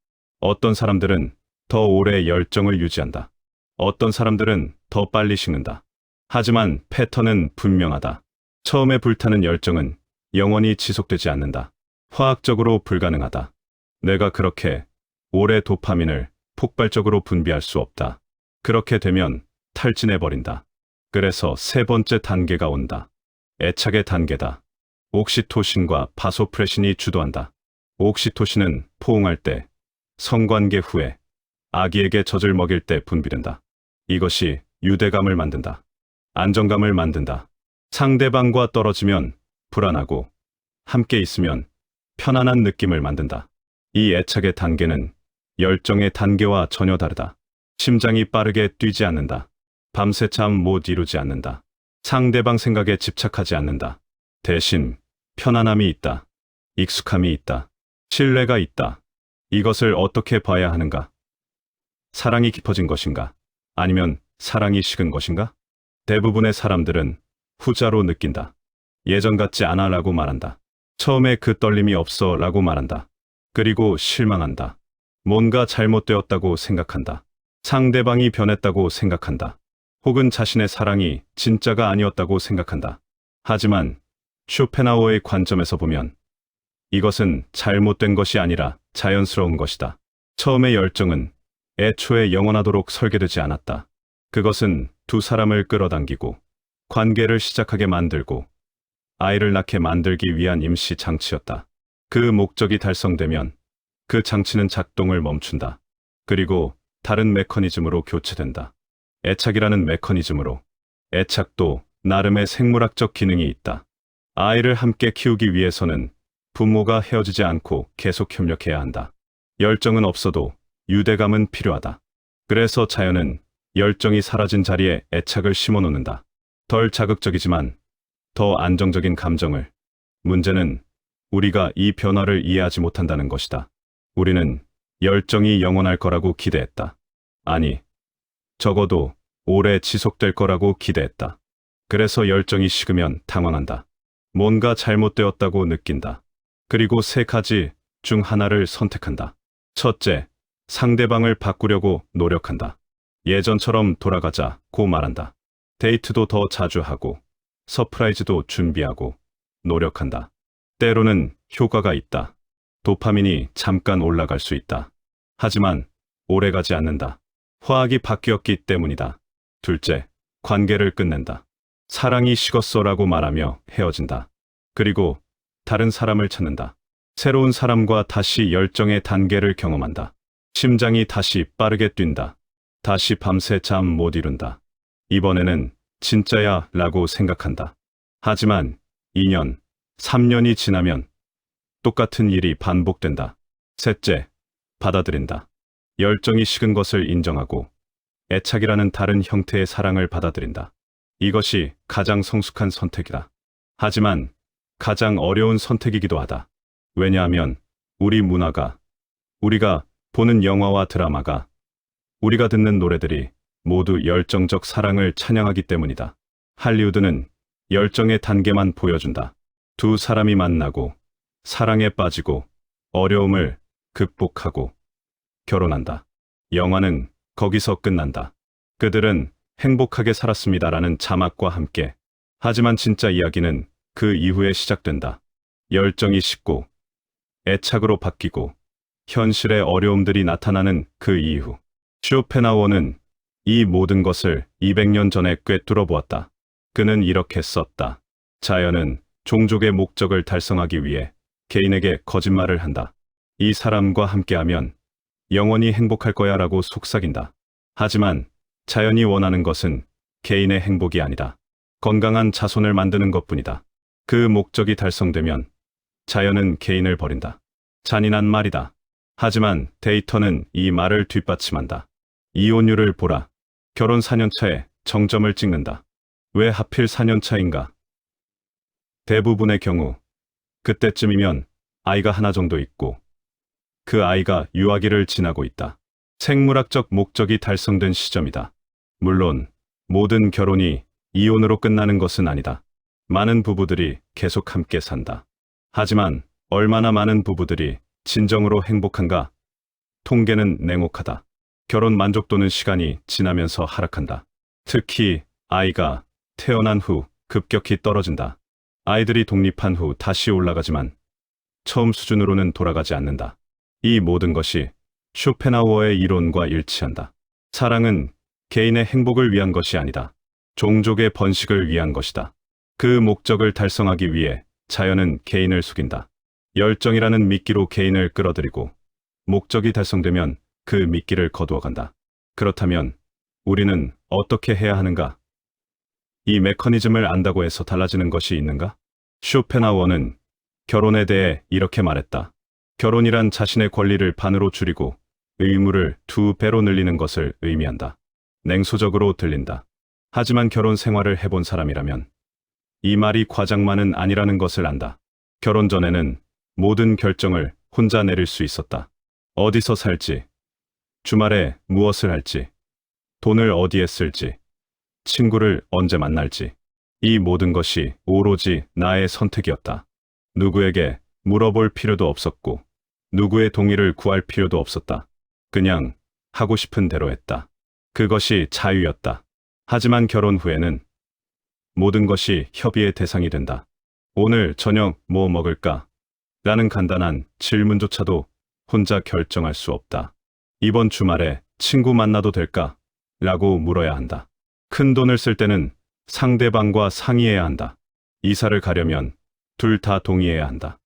어떤 사람들은 더 오래 열정을 유지한다. 어떤 사람들은 더 빨리 식는다. 하지만 패턴은 분명하다. 처음에 불타는 열정은 영원히 지속되지 않는다. 화학적으로 불가능하다. 뇌가 그렇게 오래 도파민을 폭발적으로 분비할 수 없다. 그렇게 되면 탈진해버린다. 그래서 세 번째 단계가 온다. 애착의 단계다. 옥시토신과 바소프레신이 주도한다. 옥시토신은 포옹할 때, 성관계 후에, 아기에게 젖을 먹일 때 분비된다. 이것이 유대감을 만든다. 안정감을 만든다. 상대방과 떨어지면 불안하고 함께 있으면 편안한 느낌을 만든다. 이 애착의 단계는 열정의 단계와 전혀 다르다. 심장이 빠르게 뛰지 않는다. 밤새 잠 못 이루지 않는다. 상대방 생각에 집착하지 않는다. 대신 편안함이 있다. 익숙함이 있다. 신뢰가 있다. 이것을 어떻게 봐야 하는가? 사랑이 깊어진 것인가? 아니면 사랑이 식은 것인가? 대부분의 사람들은 후자로 느낀다. 예전 같지 않아 라고 말한다. 처음에 그 떨림이 없어 라고 말한다. 그리고 실망한다. 뭔가 잘못되었다고 생각한다. 상대방이 변했다고 생각한다. 혹은 자신의 사랑이 진짜가 아니었다고 생각한다. 하지만 쇼펜하우어의 관점에서 보면 이것은 잘못된 것이 아니라 자연스러운 것이다. 처음의 열정은 애초에 영원하도록 설계되지 않았다. 그것은 두 사람을 끌어당기고 관계를 시작하게 만들고 아이를 낳게 만들기 위한 임시 장치였다. 그 목적이 달성되면 그 장치는 작동을 멈춘다. 그리고 다른 메커니즘으로 교체된다. 애착이라는 메커니즘으로. 애착도 나름의 생물학적 기능이 있다. 아이를 함께 키우기 위해서는 부모가 헤어지지 않고 계속 협력해야 한다. 열정은 없어도 유대감은 필요하다. 그래서 자연은 열정이 사라진 자리에 애착을 심어놓는다. 덜 자극적이지만 더 안정적인 감정을. 문제는 우리가 이 변화를 이해하지 못한다는 것이다. 우리는 열정이 영원할 거라고 기대했다. 아니, 적어도 오래 지속될 거라고 기대했다. 그래서 열정이 식으면 당황한다. 뭔가 잘못되었다고 느낀다. 그리고 세 가지 중 하나를 선택한다. 첫째, 상대방을 바꾸려고 노력한다. 예전처럼 돌아가자고 말한다. 데이트도 더 자주 하고, 서프라이즈도 준비하고, 노력한다. 때로는 효과가 있다. 도파민이 잠깐 올라갈 수 있다. 하지만 오래가지 않는다. 화학이 바뀌었기 때문이다. 둘째, 관계를 끝낸다. 사랑이 식었어라고 말하며 헤어진다. 그리고 다른 사람을 찾는다. 새로운 사람과 다시 열정의 단계를 경험한다. 심장이 다시 빠르게 뛴다. 다시 밤새 잠 못 이룬다. 이번에는 진짜야 라고 생각한다. 하지만 2년, 3년이 지나면 똑같은 일이 반복된다. 셋째, 받아들인다. 열정이 식은 것을 인정하고 애착이라는 다른 형태의 사랑을 받아들인다. 이것이 가장 성숙한 선택이다. 하지만 가장 어려운 선택이기도 하다. 왜냐하면 우리 문화가, 우리가 보는 영화와 드라마가, 우리가 듣는 노래들이 모두 열정적 사랑을 찬양하기 때문이다. 할리우드는 열정의 단계만 보여준다. 두 사람이 만나고 사랑에 빠지고 어려움을 극복하고 결혼한다. 영화는 거기서 끝난다. 그들은 행복하게 살았습니다라는 자막과 함께. 하지만 진짜 이야기는 그 이후에 시작된다. 열정이 식고 애착으로 바뀌고 현실의 어려움들이 나타나는 그 이후. 쇼펜하우어는 이 모든 것을 200년 전에 꿰뚫어 보았다. 그는 이렇게 썼다. 자연은 종족의 목적을 달성하기 위해 개인에게 거짓말을 한다. 이 사람과 함께하면 영원히 행복할 거야 라고 속삭인다. 하지만 자연이 원하는 것은 개인의 행복이 아니다. 건강한 자손을 만드는 것뿐이다. 그 목적이 달성되면 자연은 개인을 버린다. 잔인한 말이다. 하지만 데이터는 이 말을 뒷받침한다. 이혼율을 보라. 결혼 4년 차에 정점을 찍는다. 왜 하필 4년 차인가? 대부분의 경우 그때쯤이면 아이가 하나 정도 있고 그 아이가 유아기를 지나고 있다. 생물학적 목적이 달성된 시점이다. 물론 모든 결혼이 이혼으로 끝나는 것은 아니다. 많은 부부들이 계속 함께 산다. 하지만 얼마나 많은 부부들이 진정으로 행복한가? 통계는 냉혹하다. 결혼 만족도는 시간이 지나면서 하락한다. 특히 아이가 태어난 후 급격히 떨어진다. 아이들이 독립한 후 다시 올라가지만 처음 수준으로는 돌아가지 않는다. 이 모든 것이 쇼펜하우어의 이론과 일치한다. 사랑은 개인의 행복을 위한 것이 아니다. 종족의 번식을 위한 것이다. 그 목적을 달성하기 위해 자연은 개인을 속인다. 열정이라는 미끼로 개인을 끌어들이고 목적이 달성되면 그 미끼를 거두어간다. 그렇다면 우리는 어떻게 해야 하는가? 이 메커니즘을 안다고 해서 달라지는 것이 있는가? 쇼펜하우어는 결혼에 대해 이렇게 말했다. 결혼이란 자신의 권리를 반으로 줄이고 의무를 2배로 늘리는 것을 의미한다. 냉소적으로 들린다. 하지만 결혼 생활을 해본 사람이라면 이 말이 과장만은 아니라는 것을 안다. 결혼 전에는 모든 결정을 혼자 내릴 수 있었다. 어디서 살지, 주말에 무엇을 할지, 돈을 어디에 쓸지, 친구를 언제 만날지, 이 모든 것이 오로지 나의 선택이었다. 누구에게 물어볼 필요도 없었고, 누구의 동의를 구할 필요도 없었다. 그냥 하고 싶은 대로 했다. 그것이 자유였다. 하지만 결혼 후에는 모든 것이 협의의 대상이 된다. 오늘 저녁 뭐 먹을까? 라는 간단한 질문조차도 혼자 결정할 수 없다. 이번 주말에 친구 만나도 될까? 라고 물어야 한다. 큰 돈을 쓸 때는 상대방과 상의해야 한다. 이사를 가려면 둘 다 동의해야 한다.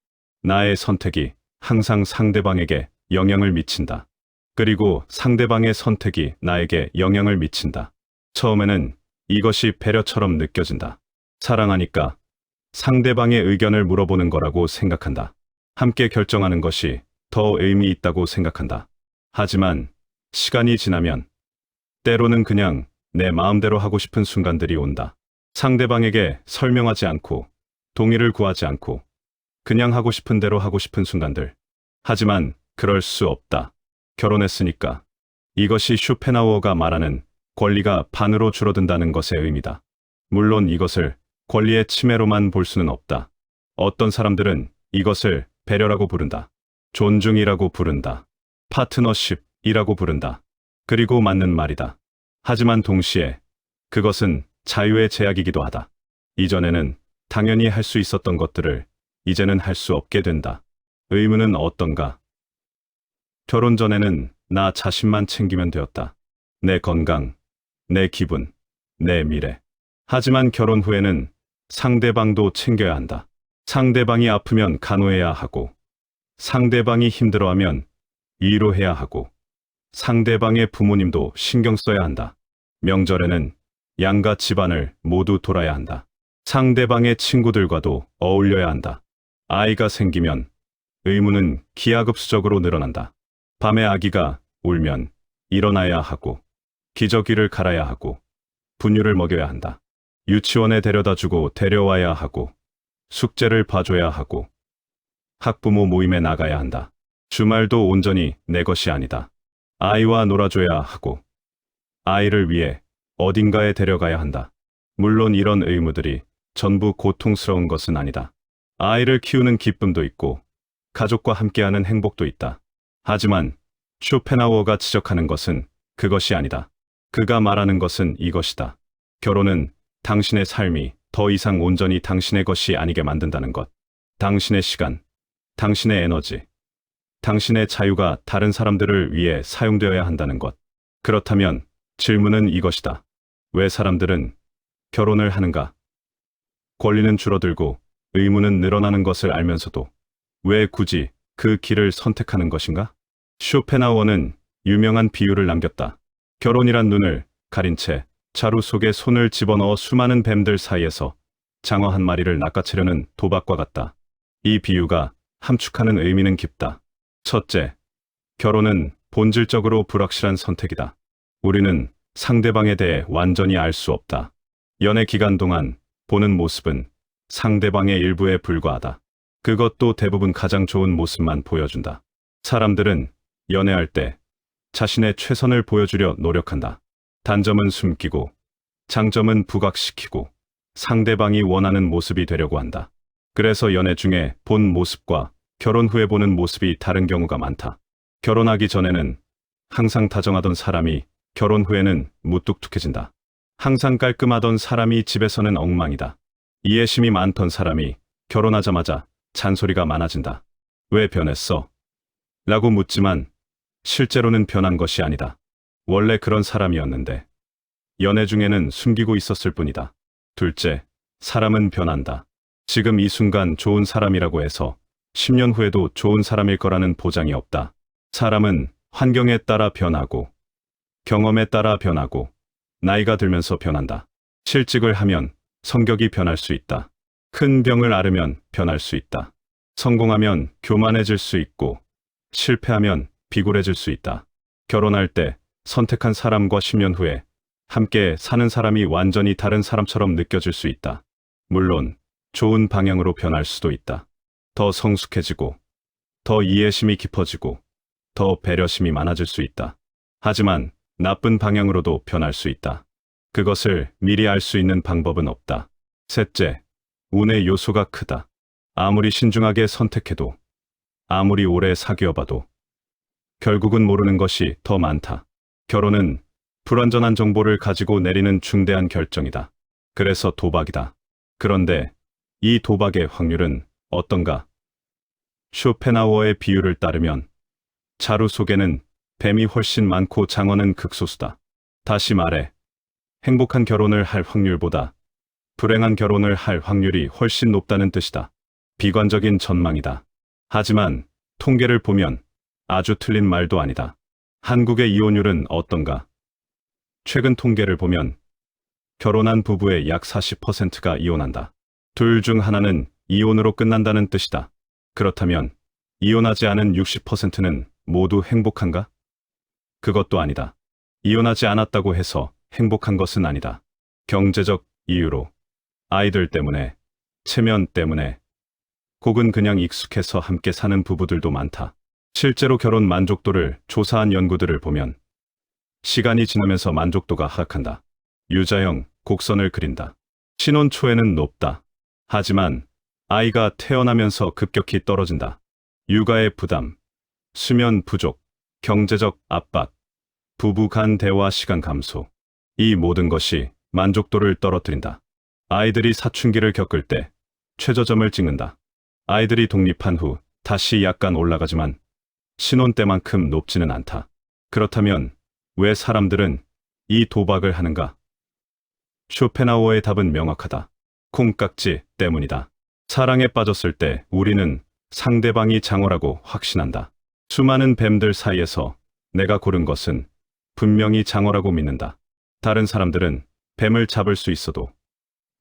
나의 선택이 항상 상대방에게 영향을 미친다. 그리고 상대방의 선택이 나에게 영향을 미친다. 처음에는 이것이 배려처럼 느껴진다. 사랑하니까 상대방의 의견을 물어보는 거라고 생각한다. 함께 결정하는 것이 더 의미 있다고 생각한다. 하지만 시간이 지나면 때로는 그냥 내 마음대로 하고 싶은 순간들이 온다. 상대방에게 설명하지 않고 동의를 구하지 않고 그냥 하고 싶은 대로 하고 싶은 순간들. 하지만 그럴 수 없다. 결혼했으니까. 이것이 쇼펜하우어가 말하는 권리가 반으로 줄어든다는 것의 의미다. 물론 이것을 권리의 침해로만 볼 수는 없다. 어떤 사람들은 이것을 배려라고 부른다. 존중이라고 부른다. 파트너십이라고 부른다. 그리고 맞는 말이다. 하지만 동시에 그것은 자유의 제약이기도 하다. 이전에는 당연히 할 수 있었던 것들을 이제는 할 수 없게 된다. 의무는 어떤가? 결혼 전에는 나 자신만 챙기면 되었다. 내 건강, 내 기분, 내 미래. 하지만 결혼 후에는 상대방도 챙겨야 한다. 상대방이 아프면 간호해야 하고, 상대방이 힘들어하면 위로해야 하고, 상대방의 부모님도 신경 써야 한다. 명절에는 양가 집안을 모두 돌아야 한다. 상대방의 친구들과도 어울려야 한다. 아이가 생기면 의무는 기하급수적으로 늘어난다. 밤에 아기가 울면 일어나야 하고, 기저귀를 갈아야 하고, 분유를 먹여야 한다. 유치원에 데려다주고 데려와야 하고, 숙제를 봐줘야 하고, 학부모 모임에 나가야 한다. 주말도 온전히 내 것이 아니다. 아이와 놀아줘야 하고, 아이를 위해 어딘가에 데려가야 한다. 물론 이런 의무들이 전부 고통스러운 것은 아니다. 아이를 키우는 기쁨도 있고, 가족과 함께하는 행복도 있다. 하지만 쇼펜하우어가 지적하는 것은 그것이 아니다. 그가 말하는 것은 이것이다. 결혼은 당신의 삶이 더 이상 온전히 당신의 것이 아니게 만든다는 것. 당신의 시간, 당신의 에너지, 당신의 자유가 다른 사람들을 위해 사용되어야 한다는 것. 그렇다면 질문은 이것이다. 왜 사람들은 결혼을 하는가? 권리는 줄어들고 의무는 늘어나는 것을 알면서도 왜 굳이 그 길을 선택하는 것인가? 쇼펜하우어는 유명한 비유를 남겼다. 결혼이란 눈을 가린 채 자루 속에 손을 집어넣어 수많은 뱀들 사이에서 장어 한 마리를 낚아채려는 도박과 같다. 이 비유가 함축하는 의미는 깊다. 첫째, 결혼은 본질적으로 불확실한 선택이다. 우리는 상대방에 대해 완전히 알 수 없다. 연애 기간 동안 보는 모습은 상대방의 일부에 불과하다. 그것도 대부분 가장 좋은 모습만 보여준다. 사람들은 연애할 때 자신의 최선을 보여주려 노력한다. 단점은 숨기고, 장점은 부각시키고, 상대방이 원하는 모습이 되려고 한다. 그래서 연애 중에 본 모습과 결혼 후에 보는 모습이 다른 경우가 많다. 결혼하기 전에는 항상 다정하던 사람이 결혼 후에는 무뚝뚝해진다. 항상 깔끔하던 사람이 집에서는 엉망이다. 이해심이 많던 사람이 결혼하자마자 잔소리가 많아진다. 왜 변했어? 라고 묻지만 실제로는 변한 것이 아니다. 원래 그런 사람이었는데 연애 중에는 숨기고 있었을 뿐이다. 둘째, 사람은 변한다. 지금 이 순간 좋은 사람이라고 해서 10년 후에도 좋은 사람일 거라는 보장이 없다. 사람은 환경에 따라 변하고 경험에 따라 변하고 나이가 들면서 변한다. 실직을 하면 성격이 변할 수 있다. 큰 병을 앓으면 변할 수 있다. 성공하면 교만해질 수 있고 실패하면 비굴해질 수 있다. 결혼할 때 선택한 사람과 10년 후에 함께 사는 사람이 완전히 다른 사람처럼 느껴질 수 있다. 물론 좋은 방향으로 변할 수도 있다. 더 성숙해지고 더 이해심이 깊어지고 더 배려심이 많아질 수 있다. 하지만 나쁜 방향으로도 변할 수 있다. 그것을 미리 알 수 있는 방법은 없다. 셋째, 운의 요소가 크다. 아무리 신중하게 선택해도 아무리 오래 사귀어봐도 결국은 모르는 것이 더 많다. 결혼은 불완전한 정보를 가지고 내리는 중대한 결정이다. 그래서 도박이다. 그런데 이 도박의 확률은 어떤가? 쇼펜하우어의 비유를 따르면 자루 속에는 뱀이 훨씬 많고 장어는 극소수다. 다시 말해, 행복한 결혼을 할 확률보다 불행한 결혼을 할 확률이 훨씬 높다는 뜻이다. 비관적인 전망이다. 하지만 통계를 보면 아주 틀린 말도 아니다. 한국의 이혼율은 어떤가? 최근 통계를 보면 결혼한 부부의 약 40%가 이혼한다. 둘 중 하나는 이혼으로 끝난다는 뜻이다. 그렇다면 이혼하지 않은 60%는 모두 행복한가? 그것도 아니다. 이혼하지 않았다고 해서 행복한 것은 아니다. 경제적 이유로, 아이들 때문에, 체면 때문에, 혹은 그냥 익숙해서 함께 사는 부부들도 많다. 실제로 결혼 만족도를 조사한 연구들을 보면 시간이 지나면서 만족도가 하락한다. 유자형 곡선을 그린다. 신혼 초에는 높다. 하지만 아이가 태어나면서 급격히 떨어진다. 육아의 부담, 수면 부족, 경제적 압박, 부부 간 대화 시간 감소. 이 모든 것이 만족도를 떨어뜨린다. 아이들이 사춘기를 겪을 때 최저점을 찍는다. 아이들이 독립한 후 다시 약간 올라가지만 신혼 때만큼 높지는 않다. 그렇다면 왜 사람들은 이 도박을 하는가? 쇼펜하우어의 답은 명확하다. 콩깍지 때문이다. 사랑에 빠졌을 때 우리는 상대방이 장어라고 확신한다. 수많은 뱀들 사이에서 내가 고른 것은 분명히 장어라고 믿는다. 다른 사람들은 뱀을 잡을 수 있어도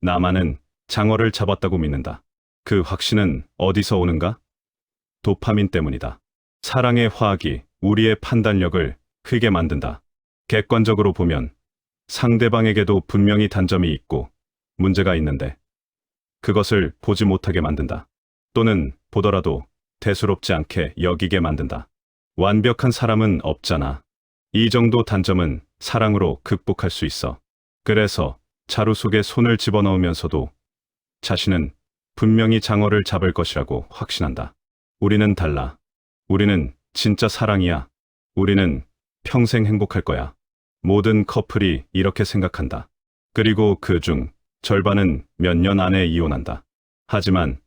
나만은 장어를 잡았다고 믿는다. 그 확신은 어디서 오는가? 도파민 때문이다. 사랑의 화학이 우리의 판단력을 크게 만든다. 객관적으로 보면 상대방에게도 분명히 단점이 있고 문제가 있는데 그것을 보지 못하게 만든다. 또는 보더라도 대수롭지 않게 여기게 만든다. 완벽한 사람은 없잖아. 이 정도 단점은 사랑으로 극복할 수 있어. 그래서 자루 속에 손을 집어넣으면서도 자신은 분명히 장어를 잡을 것이라고 확신한다. 우리는 달라. 우리는 진짜 사랑이야. 우리는 평생 행복할 거야. 모든 커플이 이렇게 생각한다. 그리고 그중 절반은 몇 년 안에 이혼한다. 하지만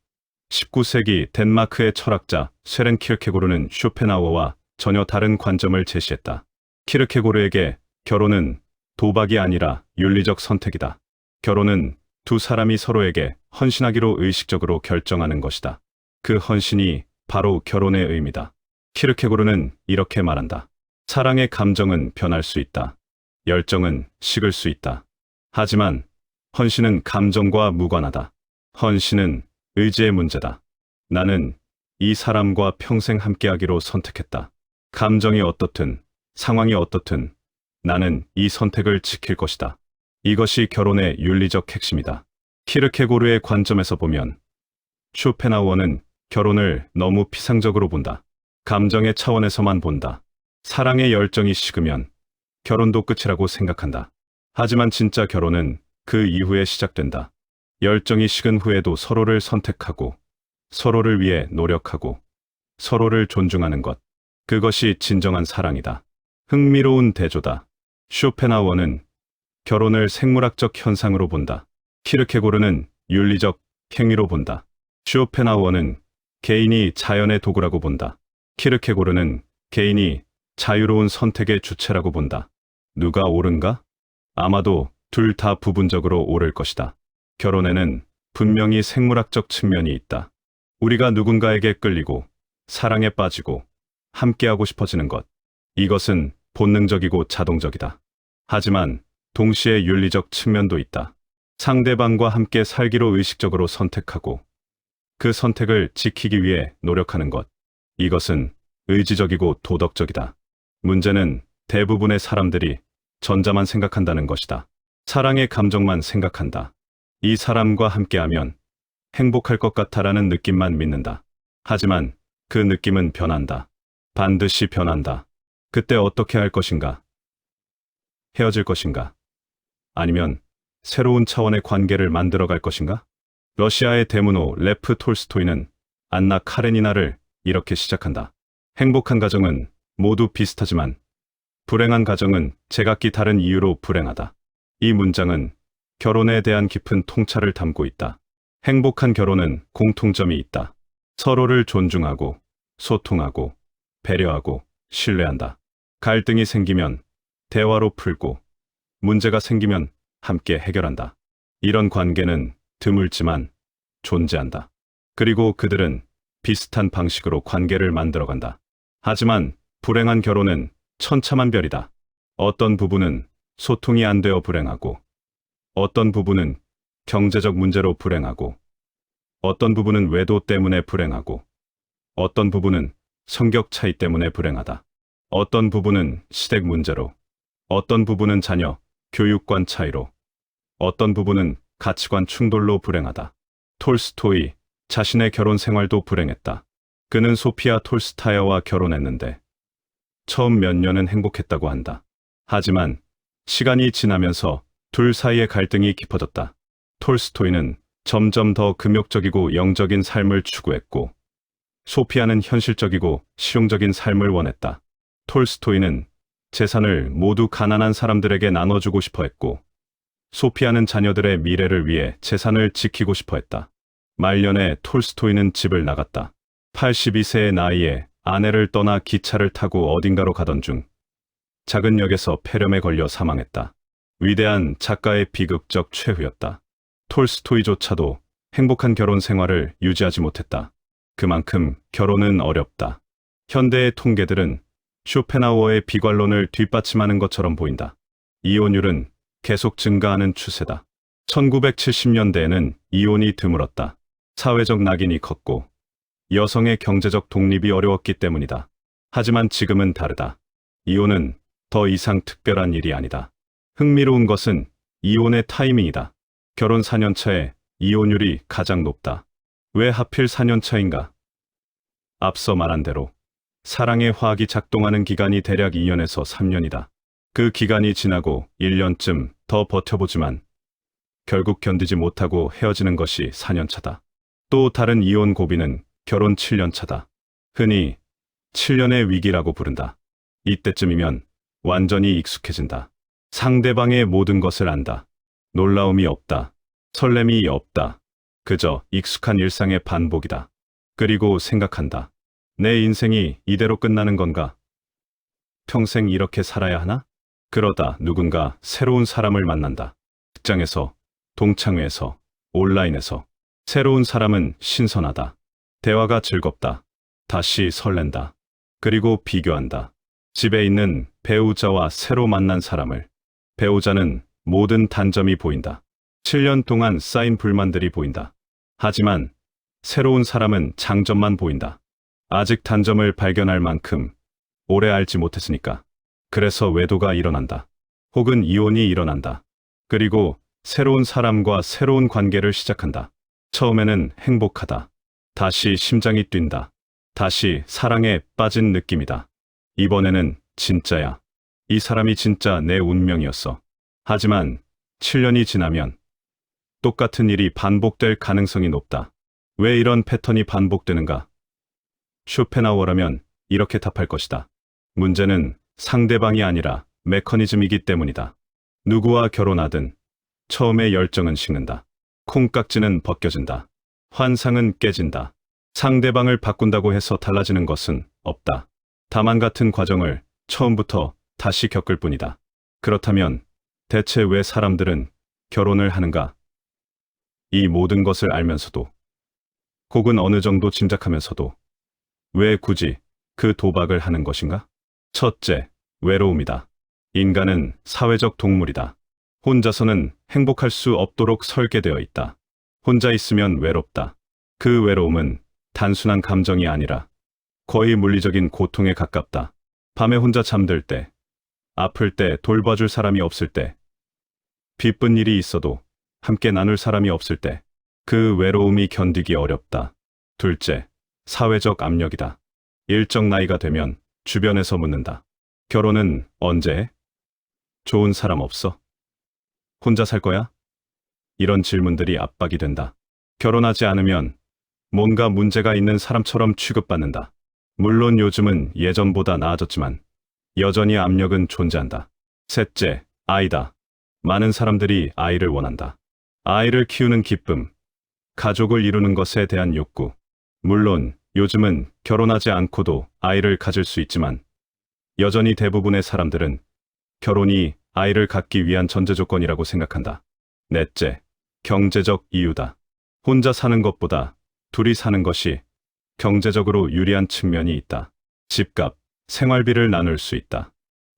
19세기 덴마크의 철학자 쇠렌 키르케고르는 쇼펜하우어와 전혀 다른 관점을 제시했다. 키르케고르에게 결혼은 도박이 아니라 윤리적 선택이다. 결혼은 두 사람이 서로에게 헌신하기로 의식적으로 결정하는 것이다. 그 헌신이 바로 결혼의 의미다. 키르케고르는 이렇게 말한다. 사랑의 감정은 변할 수 있다. 열정은 식을 수 있다. 하지만 헌신은 감정과 무관하다. 헌신은 의지의 문제다. 나는 이 사람과 평생 함께하기로 선택했다. 감정이 어떻든 상황이 어떻든 나는 이 선택을 지킬 것이다. 이것이 결혼의 윤리적 핵심이다. 키르케고르의 관점에서 보면 쇼펜하우어는 결혼을 너무 피상적으로 본다. 감정의 차원에서만 본다. 사랑의 열정이 식으면 결혼도 끝이라고 생각한다. 하지만 진짜 결혼은 그 이후에 시작된다. 열정이 식은 후에도 서로를 선택하고 서로를 위해 노력하고 서로를 존중하는 것. 그것이 진정한 사랑이다. 흥미로운 대조다. 쇼펜하우어는 결혼을 생물학적 현상으로 본다. 키르케고르는 윤리적 행위로 본다. 쇼펜하우어는 개인이 자연의 도구라고 본다. 키르케고르는 개인이 자유로운 선택의 주체라고 본다. 누가 옳은가? 아마도 둘 다 부분적으로 옳을 것이다. 결혼에는 분명히 생물학적 측면이 있다. 우리가 누군가에게 끌리고 사랑에 빠지고 함께하고 싶어지는 것. 이것은 본능적이고 자동적이다. 하지만 동시에 윤리적 측면도 있다. 상대방과 함께 살기로 의식적으로 선택하고 그 선택을 지키기 위해 노력하는 것. 이것은 의지적이고 도덕적이다. 문제는 대부분의 사람들이 전자만 생각한다는 것이다. 사랑의 감정만 생각한다. 이 사람과 함께하면 행복할 것 같아라는 느낌만 믿는다. 하지만 그 느낌은 변한다. 반드시 변한다. 그때 어떻게 할 것인가? 헤어질 것인가? 아니면 새로운 차원의 관계를 만들어갈 것인가? 러시아의 대문호 레프 톨스토이는 안나 카레니나를 이렇게 시작한다. 행복한 가정은 모두 비슷하지만 불행한 가정은 제각기 다른 이유로 불행하다. 이 문장은 결혼에 대한 깊은 통찰을 담고 있다. 행복한 결혼은 공통점이 있다. 서로를 존중하고 소통하고 배려하고 신뢰한다. 갈등이 생기면 대화로 풀고 문제가 생기면 함께 해결한다. 이런 관계는 드물지만 존재한다. 그리고 그들은 비슷한 방식으로 관계를 만들어간다. 하지만 불행한 결혼은 천차만별이다. 어떤 부부는 소통이 안 되어 불행하고, 어떤 부부는 경제적 문제로 불행하고, 어떤 부부는 외도 때문에 불행하고, 어떤 부부는 성격 차이 때문에 불행하다. 어떤 부부는 시댁 문제로, 어떤 부부는 자녀, 교육관 차이로, 어떤 부부는 가치관 충돌로 불행하다. 톨스토이 자신의 결혼 생활도 불행했다. 그는 소피아 톨스타야와 결혼했는데 처음 몇 년은 행복했다고 한다. 하지만 시간이 지나면서 둘 사이의 갈등이 깊어졌다. 톨스토이는 점점 더 금욕적이고 영적인 삶을 추구했고 소피아는 현실적이고 실용적인 삶을 원했다. 톨스토이는 재산을 모두 가난한 사람들에게 나눠주고 싶어 했고 소피아는 자녀들의 미래를 위해 재산을 지키고 싶어 했다. 말년에 톨스토이는 집을 나갔다. 82세의 나이에 아내를 떠나 기차를 타고 어딘가로 가던 중 작은 역에서 폐렴에 걸려 사망했다. 위대한 작가의 비극적 최후였다. 톨스토이조차도 행복한 결혼 생활을 유지하지 못했다. 그만큼 결혼은 어렵다. 현대의 통계들은 쇼펜하우어의 비관론을 뒷받침하는 것처럼 보인다. 이혼율은 계속 증가하는 추세다. 1970년대에는 이혼이 드물었다. 사회적 낙인이 컸고 여성의 경제적 독립이 어려웠기 때문이다. 하지만 지금은 다르다. 이혼은 더 이상 특별한 일이 아니다. 흥미로운 것은 이혼의 타이밍이다. 결혼 4년 차에 이혼율이 가장 높다. 왜 하필 4년 차인가? 앞서 말한 대로 사랑의 화학이 작동하는 기간이 대략 2년에서 3년이다. 그 기간이 지나고 1년쯤 더 버텨보지만 결국 견디지 못하고 헤어지는 것이 4년 차다. 또 다른 이혼 고비는 결혼 7년 차다. 흔히 7년의 위기라고 부른다. 이때쯤이면 완전히 익숙해진다. 상대방의 모든 것을 안다. 놀라움이 없다. 설렘이 없다. 그저 익숙한 일상의 반복이다. 그리고 생각한다. 내 인생이 이대로 끝나는 건가? 평생 이렇게 살아야 하나? 그러다 누군가 새로운 사람을 만난다. 직장에서, 동창회에서, 온라인에서. 새로운 사람은 신선하다. 대화가 즐겁다. 다시 설렌다. 그리고 비교한다. 집에 있는 배우자와 새로 만난 사람을. 배우자는 모든 단점이 보인다. 7년 동안 쌓인 불만들이 보인다. 하지만 새로운 사람은 장점만 보인다. 아직 단점을 발견할 만큼 오래 알지 못했으니까. 그래서 외도가 일어난다. 혹은 이혼이 일어난다. 그리고 새로운 사람과 새로운 관계를 시작한다. 처음에는 행복하다. 다시 심장이 뛴다. 다시 사랑에 빠진 느낌이다. 이번에는 진짜야. 이 사람이 진짜 내 운명이었어. 하지만 7년이 지나면 똑같은 일이 반복될 가능성이 높다. 왜 이런 패턴이 반복되는가? 쇼펜하우어라면 이렇게 답할 것이다. 문제는 상대방이 아니라 메커니즘이기 때문이다. 누구와 결혼하든 처음에 열정은 식는다. 콩깍지는 벗겨진다. 환상은 깨진다. 상대방을 바꾼다고 해서 달라지는 것은 없다. 다만 같은 과정을 처음부터 다시 겪을 뿐이다. 그렇다면 대체 왜 사람들은 결혼을 하는가? 이 모든 것을 알면서도, 혹은 어느 정도 짐작하면서도 왜 굳이 그 도박을 하는 것인가? 첫째, 외로움이다. 인간은 사회적 동물이다. 혼자서는 행복할 수 없도록 설계되어 있다. 혼자 있으면 외롭다. 그 외로움은 단순한 감정이 아니라 거의 물리적인 고통에 가깝다. 밤에 혼자 잠들 때, 아플 때 돌봐줄 사람이 없을 때, 기쁜 일이 있어도 함께 나눌 사람이 없을 때, 그 외로움이 견디기 어렵다. 둘째, 사회적 압력이다. 일정 나이가 되면 주변에서 묻는다. 결혼은 언제 해? 좋은 사람 없어? 혼자 살 거야? 이런 질문들이 압박이 된다. 결혼하지 않으면 뭔가 문제가 있는 사람처럼 취급받는다. 물론 요즘은 예전보다 나아졌지만 여전히 압력은 존재한다. 셋째, 아이다. 많은 사람들이 아이를 원한다. 아이를 키우는 기쁨, 가족을 이루는 것에 대한 욕구. 물론 요즘은 결혼하지 않고도 아이를 가질 수 있지만 여전히 대부분의 사람들은 결혼이 아이를 갖기 위한 전제 조건이라고 생각한다. 넷째, 경제적 이유다. 혼자 사는 것보다 둘이 사는 것이 경제적으로 유리한 측면이 있다. 집값, 생활비를 나눌 수 있다.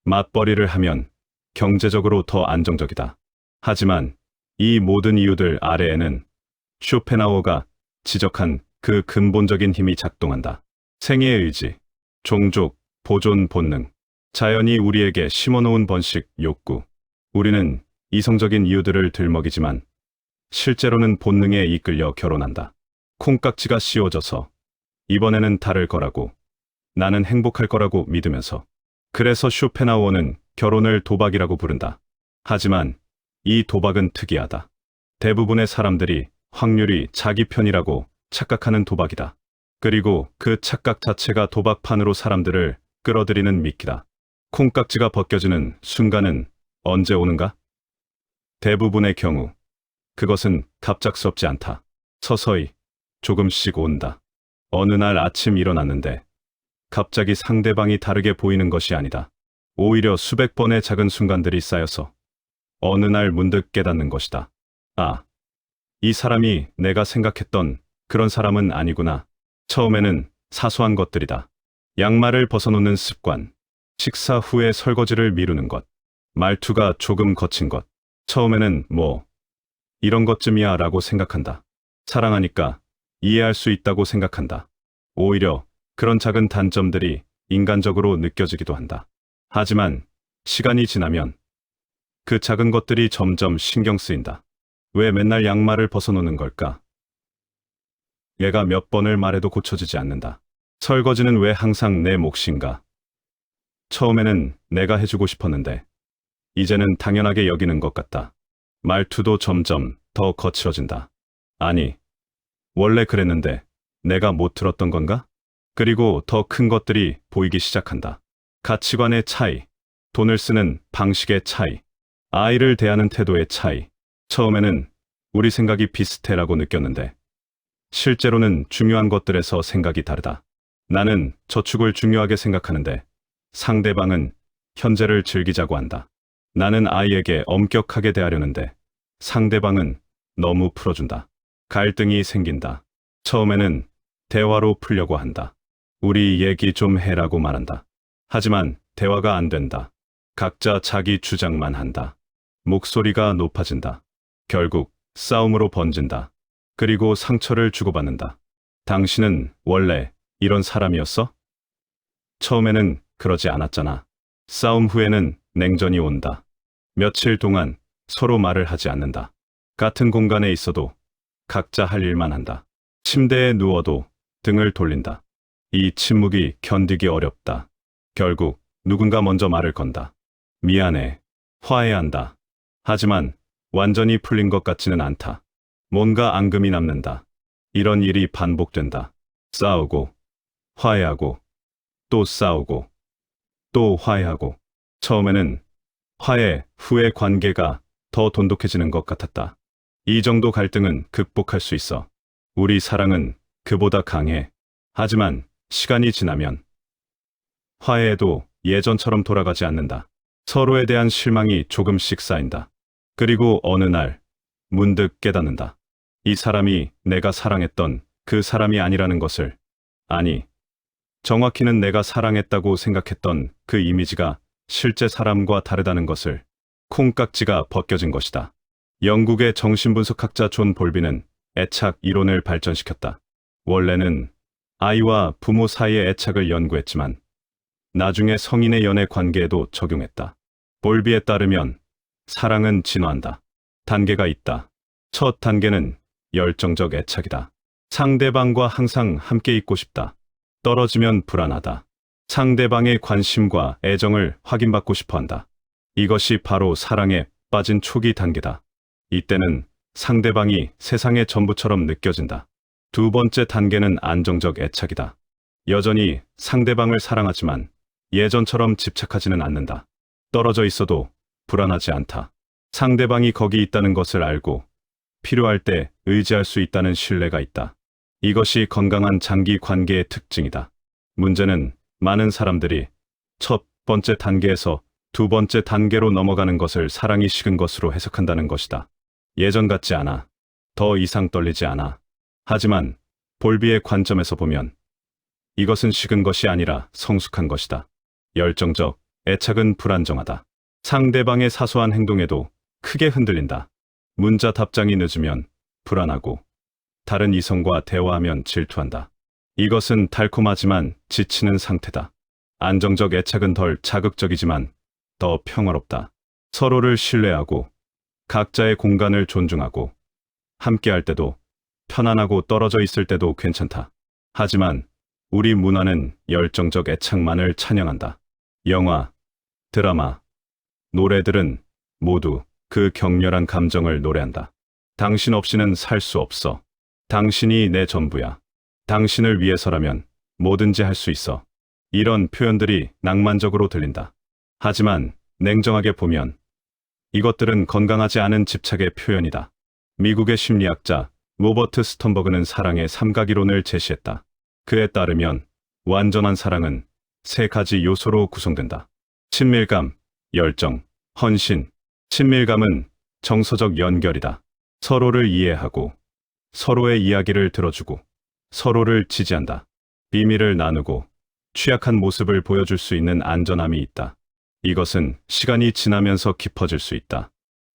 맞벌이를 하면 경제적으로 더 안정적이다. 하지만 이 모든 이유들 아래에는 쇼펜하우어가 지적한 그 근본적인 힘이 작동한다. 생애의 의지, 종족, 보존 본능, 자연이 우리에게 심어놓은 번식, 욕구. 우리는 이성적인 이유들을 들먹이지만 실제로는 본능에 이끌려 결혼한다. 콩깍지가 씌워져서 이번에는 다를 거라고, 나는 행복할 거라고 믿으면서. 그래서 쇼펜하우어는 결혼을 도박이라고 부른다. 하지만 이 도박은 특이하다. 대부분의 사람들이 확률이 자기 편이라고 착각하는 도박이다. 그리고 그 착각 자체가 도박판으로 사람들을 끌어들이는 미끼다. 콩깍지가 벗겨지는 순간은 언제 오는가? 대부분의 경우 그것은 갑작스럽지 않다. 서서히 조금씩 온다. 어느 날 아침 일어났는데 갑자기 상대방이 다르게 보이는 것이 아니다. 오히려 수백 번의 작은 순간들이 쌓여서 어느 날 문득 깨닫는 것이다. 아, 이 사람이 내가 생각했던 그런 사람은 아니구나. 처음에는 사소한 것들이다. 양말을 벗어놓는 습관, 식사 후에 설거지를 미루는 것, 말투가 조금 거친 것. 처음에는 뭐 이런 것쯤이야 라고 생각한다. 사랑하니까 이해할 수 있다고 생각한다. 오히려 그런 작은 단점들이 인간적으로 느껴지기도 한다. 하지만 시간이 지나면 그 작은 것들이 점점 신경 쓰인다. 왜 맨날 양말을 벗어놓는 걸까? 얘가 몇 번을 말해도 고쳐지지 않는다. 설거지는 왜 항상 내 몫인가? 처음에는 내가 해주고 싶었는데 이제는 당연하게 여기는 것 같다. 말투도 점점 더 거칠어진다. 아니, 원래 그랬는데 내가 못 들었던 건가? 그리고 더 큰 것들이 보이기 시작한다. 가치관의 차이, 돈을 쓰는 방식의 차이, 아이를 대하는 태도의 차이. 처음에는 우리 생각이 비슷해라고 느꼈는데 실제로는 중요한 것들에서 생각이 다르다. 나는 저축을 중요하게 생각하는데 상대방은 현재를 즐기자고 한다. 나는 아이에게 엄격하게 대하려는데 상대방은 너무 풀어준다. 갈등이 생긴다. 처음에는 대화로 풀려고 한다. 우리 얘기 좀 해라고 말한다. 하지만 대화가 안 된다. 각자 자기 주장만 한다. 목소리가 높아진다. 결국 싸움으로 번진다. 그리고 상처를 주고받는다. 당신은 원래 이런 사람이었어? 처음에는 그러지 않았잖아. 싸움 후에는 냉전이 온다. 며칠 동안 서로 말을 하지 않는다. 같은 공간에 있어도 각자 할 일만 한다. 침대에 누워도 등을 돌린다. 이 침묵이 견디기 어렵다. 결국 누군가 먼저 말을 건다. 미안해. 화해한다. 하지만 완전히 풀린 것 같지는 않다. 뭔가 앙금이 남는다. 이런 일이 반복된다. 싸우고, 화해하고, 또 싸우고, 또 화해하고. 처음에는 화해 후의 관계가 더 돈독해지는 것 같았다. 이 정도 갈등은 극복할 수 있어. 우리 사랑은 그보다 강해. 하지만 시간이 지나면 화해에도 예전처럼 돌아가지 않는다. 서로에 대한 실망이 조금씩 쌓인다. 그리고 어느 날 문득 깨닫는다. 이 사람이 내가 사랑했던 그 사람이 아니라는 것을. 아니, 정확히는 내가 사랑했다고 생각했던 그 이미지가 실제 사람과 다르다는 것을. 콩깍지가 벗겨진 것이다. 영국의 정신분석학자 존 볼비는 애착 이론을 발전시켰다. 원래는 아이와 부모 사이의 애착을 연구했지만 나중에 성인의 연애 관계에도 적용했다. 볼비에 따르면 사랑은 진화한다. 단계가 있다. 첫 단계는 열정적 애착이다. 상대방과 항상 함께 있고 싶다. 떨어지면 불안하다. 상대방의 관심과 애정을 확인받고 싶어 한다. 이것이 바로 사랑에 빠진 초기 단계다. 이때는 상대방이 세상의 전부처럼 느껴진다. 두 번째 단계는 안정적 애착이다. 여전히 상대방을 사랑하지만 예전처럼 집착하지는 않는다. 떨어져 있어도 불안하지 않다. 상대방이 거기 있다는 것을 알고 필요할 때 의지할 수 있다는 신뢰가 있다. 이것이 건강한 장기 관계의 특징이다. 문제는 많은 사람들이 첫 번째 단계에서 두 번째 단계로 넘어가는 것을 사랑이 식은 것으로 해석한다는 것이다. 예전 같지 않아. 더 이상 떨리지 않아. 하지만 볼비의 관점에서 보면 이것은 식은 것이 아니라 성숙한 것이다. 열정적 애착은 불안정하다. 상대방의 사소한 행동에도 크게 흔들린다. 문자 답장이 늦으면 불안하고 다른 이성과 대화하면 질투한다. 이것은 달콤하지만 지치는 상태다. 안정적 애착은 덜 자극적이지만 더 평화롭다. 서로를 신뢰하고 각자의 공간을 존중하고 함께할 때도 편안하고 떨어져 있을 때도 괜찮다. 하지만 우리 문화는 열정적 애착만을 찬양한다. 영화, 드라마, 노래들은 모두 그 격렬한 감정을 노래한다. 당신 없이는 살 수 없어. 당신이 내 전부야. 당신을 위해서라면 뭐든지 할 수 있어. 이런 표현들이 낭만적으로 들린다. 하지만 냉정하게 보면 이것들은 건강하지 않은 집착의 표현이다. 미국의 심리학자 로버트 스턴버그는 사랑의 삼각이론을 제시했다. 그에 따르면 완전한 사랑은 세 가지 요소로 구성된다. 친밀감, 열정, 헌신. 친밀감은 정서적 연결이다. 서로를 이해하고 서로의 이야기를 들어주고 서로를 지지한다. 비밀을 나누고 취약한 모습을 보여줄 수 있는 안전함이 있다. 이것은 시간이 지나면서 깊어질 수 있다.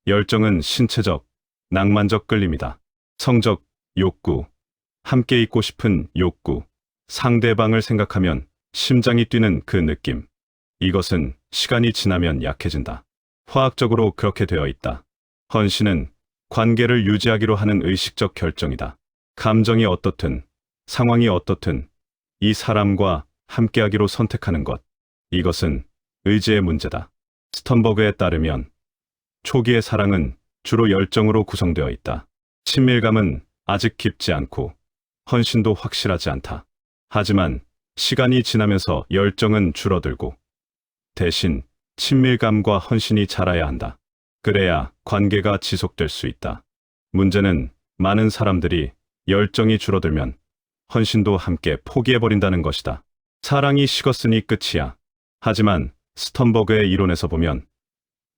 열정은 신체적, 낭만적 끌림이다. 성적, 욕구, 함께 있고 싶은 욕구, 상대방을 생각하면 심장이 뛰는 그 느낌. 이것은 시간이 지나면 약해진다. 화학적으로 그렇게 되어 있다. 헌신은 관계를 유지하기로 하는 의식적 결정이다. 감정이 어떻든, 상황이 어떻든 이 사람과 함께하기로 선택하는 것. 이것은 의지의 문제다. 스턴버그에 따르면 초기의 사랑은 주로 열정으로 구성되어 있다. 친밀감은 아직 깊지 않고 헌신도 확실하지 않다. 하지만 시간이 지나면서 열정은 줄어들고 대신 친밀감과 헌신이 자라야 한다. 그래야 관계가 지속될 수 있다. 문제는 많은 사람들이 열정이 줄어들면 헌신도 함께 포기해버린다는 것이다. 사랑이 식었으니 끝이야. 하지만 스턴버그의 이론에서 보면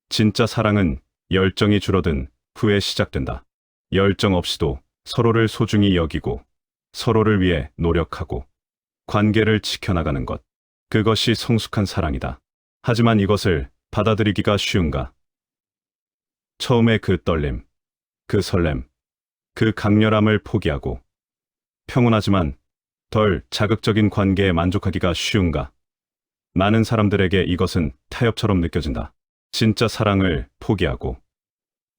진짜 사랑은 열정이 줄어든 후에 시작된다. 열정 없이도 서로를 소중히 여기고 서로를 위해 노력하고 관계를 지켜나가는 것. 그것이 성숙한 사랑이다. 하지만 이것을 받아들이기가 쉬운가? 처음에 그 떨림, 그 설렘, 그 강렬함을 포기하고 평온하지만 덜 자극적인 관계에 만족하기가 쉬운가? 많은 사람들에게 이것은 타협처럼 느껴진다. 진짜 사랑을 포기하고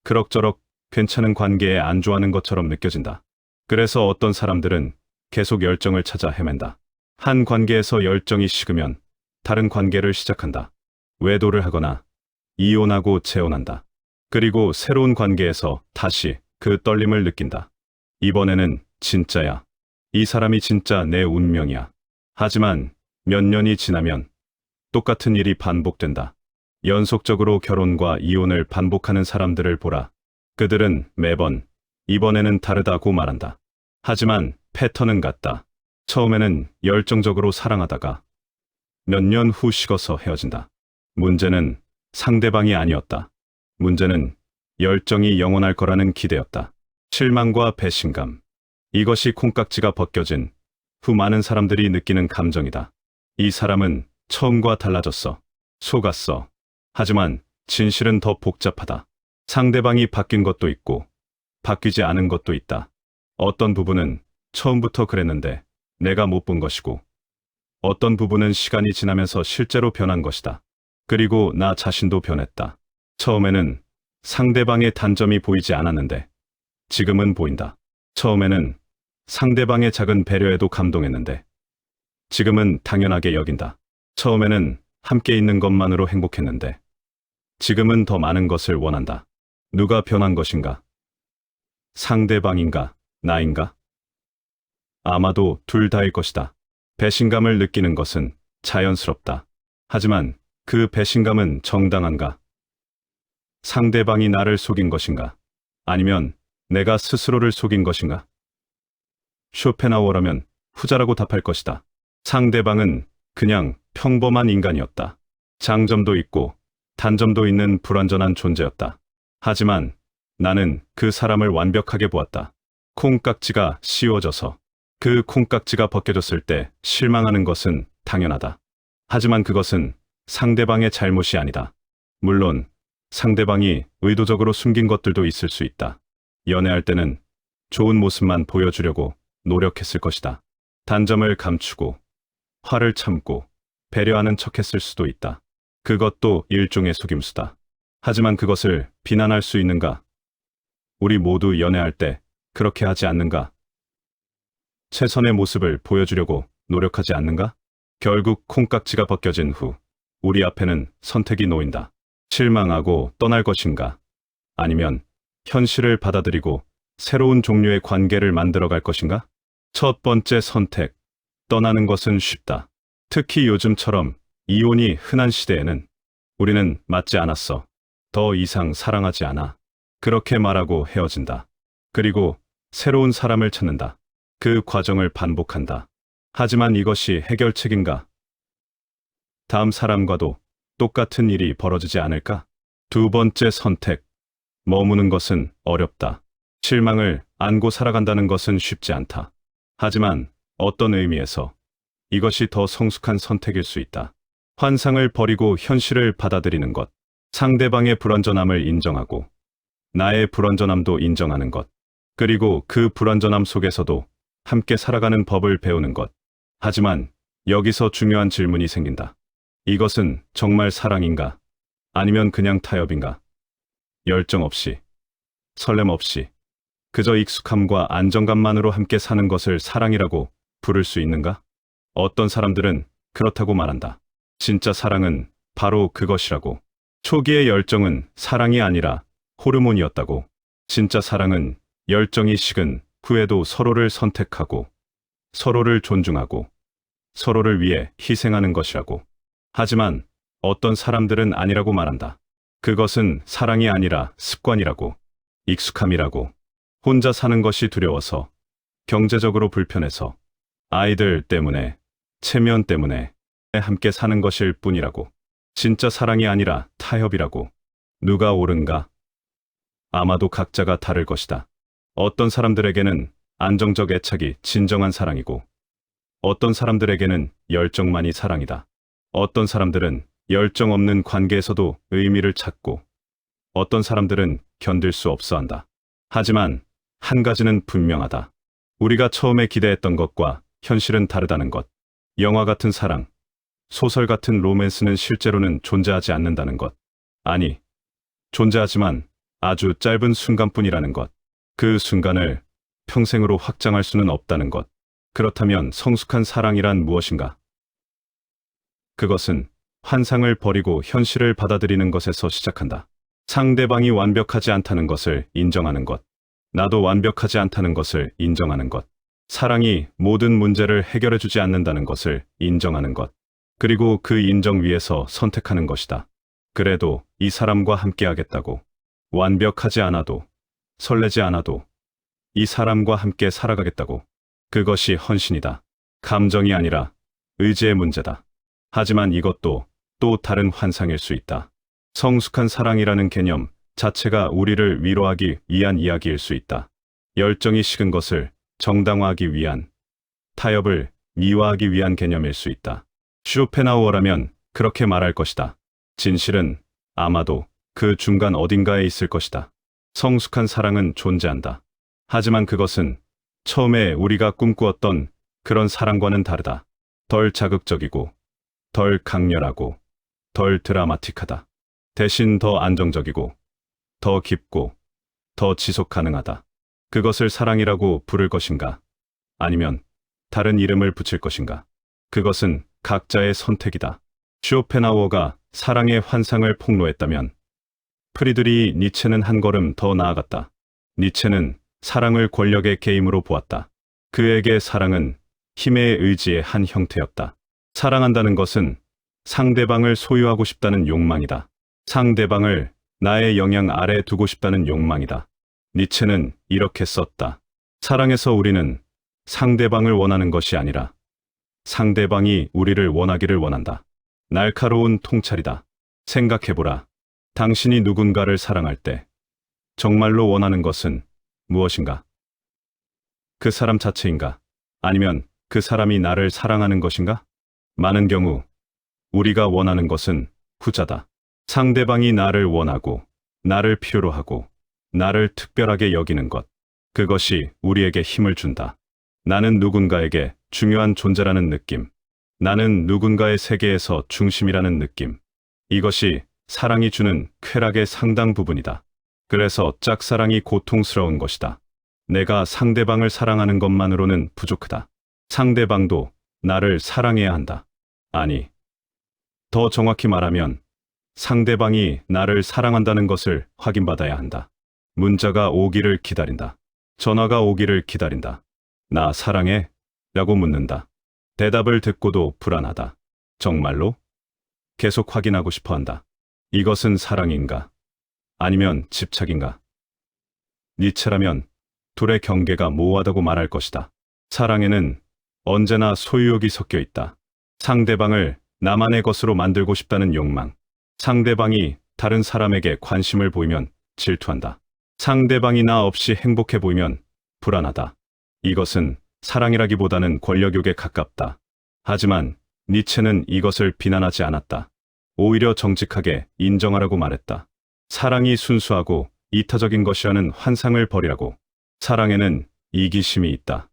그럭저럭 괜찮은 관계에 안주하는 것처럼 느껴진다. 그래서 어떤 사람들은 계속 열정을 찾아 헤맨다. 한 관계에서 열정이 식으면 다른 관계를 시작한다. 외도를 하거나 이혼하고 재혼한다. 그리고 새로운 관계에서 다시 그 떨림을 느낀다. 이번에는 진짜야. 이 사람이 진짜 내 운명이야. 하지만 몇 년이 지나면 똑같은 일이 반복된다. 연속적으로 결혼과 이혼을 반복하는 사람들을 보라. 그들은 매번 이번에는 다르다고 말한다. 하지만 패턴은 같다. 처음에는 열정적으로 사랑하다가 몇 년 후 식어서 헤어진다. 문제는 상대방이 아니었다. 문제는 열정이 영원할 거라는 기대였다. 실망과 배신감. 이것이 콩깍지가 벗겨진 후 많은 사람들이 느끼는 감정이다. 이 사람은 처음과 달라졌어. 속았어. 하지만 진실은 더 복잡하다. 상대방이 바뀐 것도 있고 바뀌지 않은 것도 있다. 어떤 부분은 처음부터 그랬는데 내가 못 본 것이고 어떤 부분은 시간이 지나면서 실제로 변한 것이다. 그리고 나 자신도 변했다. 처음에는 상대방의 단점이 보이지 않았는데 지금은 보인다. 처음에는 상대방의 작은 배려에도 감동했는데 지금은 당연하게 여긴다. 처음에는 함께 있는 것만으로 행복했는데 지금은 더 많은 것을 원한다. 누가 변한 것인가? 상대방인가? 나인가? 아마도 둘 다일 것이다. 배신감을 느끼는 것은 자연스럽다. 하지만 그 배신감은 정당한가? 상대방이 나를 속인 것인가? 아니면 내가 스스로를 속인 것인가? 쇼펜하우어라면 후자라고 답할 것이다. 상대방은 그냥 평범한 인간이었다. 장점도 있고 단점도 있는 불완전한 존재였다. 하지만 나는 그 사람을 완벽하게 보았다. 콩깍지가 씌워져서 그 콩깍지가 벗겨졌을 때 실망하는 것은 당연하다. 하지만 그것은 상대방의 잘못이 아니다. 물론 상대방이 의도적으로 숨긴 것들도 있을 수 있다. 연애할 때는 좋은 모습만 보여주려고 노력했을 것이다. 단점을 감추고 화를 참고 배려하는 척했을 수도 있다. 그것도 일종의 속임수다. 하지만 그것을 비난할 수 있는가? 우리 모두 연애할 때 그렇게 하지 않는가? 최선의 모습을 보여주려고 노력하지 않는가? 결국 콩깍지가 벗겨진 후 우리 앞에는 선택이 놓인다. 실망하고 떠날 것인가? 아니면 현실을 받아들이고 새로운 종류의 관계를 만들어갈 것인가? 첫 번째 선택, 떠나는 것은 쉽다. 특히 요즘처럼 이혼이 흔한 시대에는 우리는 맞지 않았어. 더 이상 사랑하지 않아. 그렇게 말하고 헤어진다. 그리고 새로운 사람을 찾는다. 그 과정을 반복한다. 하지만 이것이 해결책인가? 다음 사람과도 똑같은 일이 벌어지지 않을까? 두 번째 선택, 머무는 것은 어렵다. 실망을 안고 살아간다는 것은 쉽지 않다. 하지만 어떤 의미에서 이것이 더 성숙한 선택일 수 있다. 환상을 버리고 현실을 받아들이는 것, 상대방의 불완전함을 인정하고 나의 불완전함도 인정하는 것, 그리고 그 불완전함 속에서도 함께 살아가는 법을 배우는 것. 하지만 여기서 중요한 질문이 생긴다. 이것은 정말 사랑인가? 아니면 그냥 타협인가? 열정 없이, 설렘 없이, 그저 익숙함과 안정감만으로 함께 사는 것을 사랑이라고 부를 수 있는가? 어떤 사람들은 그렇다고 말한다. 진짜 사랑은 바로 그것이라고. 초기의 열정은 사랑이 아니라 호르몬이었다고. 진짜 사랑은 열정이 식은 후에도 서로를 선택하고, 서로를 존중하고, 서로를 위해 희생하는 것이라고. 하지만 어떤 사람들은 아니라고 말한다. 그것은 사랑이 아니라 습관이라고, 익숙함이라고. 혼자 사는 것이 두려워서, 경제적으로 불편해서, 아이들 때문에, 체면 때문에 함께 사는 것일 뿐이라고. 진짜 사랑이 아니라 타협이라고. 누가 옳은가? 아마도 각자가 다를 것이다. 어떤 사람들에게는 안정적 애착이 진정한 사랑이고, 어떤 사람들에게는 열정만이 사랑이다. 어떤 사람들은 열정 없는 관계에서도 의미를 찾고, 어떤 사람들은 견딜 수 없어 한다. 하지만 한 가지는 분명하다. 우리가 처음에 기대했던 것과 현실은 다르다는 것. 영화 같은 사랑, 소설 같은 로맨스는 실제로는 존재하지 않는다는 것. 아니, 존재하지만 아주 짧은 순간뿐이라는 것. 그 순간을 평생으로 확장할 수는 없다는 것. 그렇다면 성숙한 사랑이란 무엇인가? 그것은 환상을 버리고 현실을 받아들이는 것에서 시작한다. 상대방이 완벽하지 않다는 것을 인정하는 것. 나도 완벽하지 않다는 것을 인정하는 것. 사랑이 모든 문제를 해결해주지 않는다는 것을 인정하는 것. 그리고 그 인정 위에서 선택하는 것이다. 그래도 이 사람과 함께하겠다고. 완벽하지 않아도, 설레지 않아도 이 사람과 함께 살아가겠다고. 그것이 헌신이다. 감정이 아니라 의지의 문제다. 하지만 이것도 또 다른 환상일 수 있다. 성숙한 사랑이라는 개념 자체가 우리를 위로하기 위한 이야기일 수 있다. 열정이 식은 것을 정당화하기 위한, 타협을 미화하기 위한 개념일 수 있다. 쇼펜하우어라면 그렇게 말할 것이다. 진실은 아마도 그 중간 어딘가에 있을 것이다. 성숙한 사랑은 존재한다. 하지만 그것은 처음에 우리가 꿈꾸었던 그런 사랑과는 다르다. 덜 자극적이고, 덜 강렬하고, 덜 드라마틱하다. 대신 더 안정적이고, 더 깊고, 더 지속 가능하다. 그것을 사랑이라고 부를 것인가? 아니면 다른 이름을 붙일 것인가? 그것은 각자의 선택이다. 쇼펜하우어가 사랑의 환상을 폭로했다면 프리드리히 니체는 한 걸음 더 나아갔다. 니체는 사랑을 권력의 게임으로 보았다. 그에게 사랑은 힘의 의지의 한 형태였다. 사랑한다는 것은 상대방을 소유하고 싶다는 욕망이다. 상대방을 나의 영향 아래 두고 싶다는 욕망이다. 니체는 이렇게 썼다. 사랑에서 우리는 상대방을 원하는 것이 아니라 상대방이 우리를 원하기를 원한다. 날카로운 통찰이다. 생각해보라. 당신이 누군가를 사랑할 때 정말로 원하는 것은 무엇인가? 그 사람 자체인가? 아니면 그 사람이 나를 사랑하는 것인가? 많은 경우 우리가 원하는 것은 후자다. 상대방이 나를 원하고, 나를 필요로 하고, 나를 특별하게 여기는 것. 그것이 우리에게 힘을 준다. 나는 누군가에게 중요한 존재라는 느낌. 나는 누군가의 세계에서 중심이라는 느낌. 이것이 사랑이 주는 쾌락의 상당 부분이다. 그래서 짝사랑이 고통스러운 것이다. 내가 상대방을 사랑하는 것만으로는 부족하다. 상대방도 나를 사랑해야 한다. 아니, 더 정확히 말하면 상대방이 나를 사랑한다는 것을 확인받아야 한다. 문자가 오기를 기다린다. 전화가 오기를 기다린다. 나 사랑해? 라고 묻는다. 대답을 듣고도 불안하다. 정말로? 계속 확인하고 싶어 한다. 이것은 사랑인가? 아니면 집착인가? 니체라면 둘의 경계가 모호하다고 말할 것이다. 사랑에는 언제나 소유욕이 섞여 있다. 상대방을 나만의 것으로 만들고 싶다는 욕망. 상대방이 다른 사람에게 관심을 보이면 질투한다. 상대방이 나 없이 행복해 보이면 불안하다. 이것은 사랑이라기보다는 권력욕에 가깝다. 하지만 니체는 이것을 비난하지 않았다. 오히려 정직하게 인정하라고 말했다. 사랑이 순수하고 이타적인 것이라는 환상을 버리라고. 사랑에는 이기심이 있다.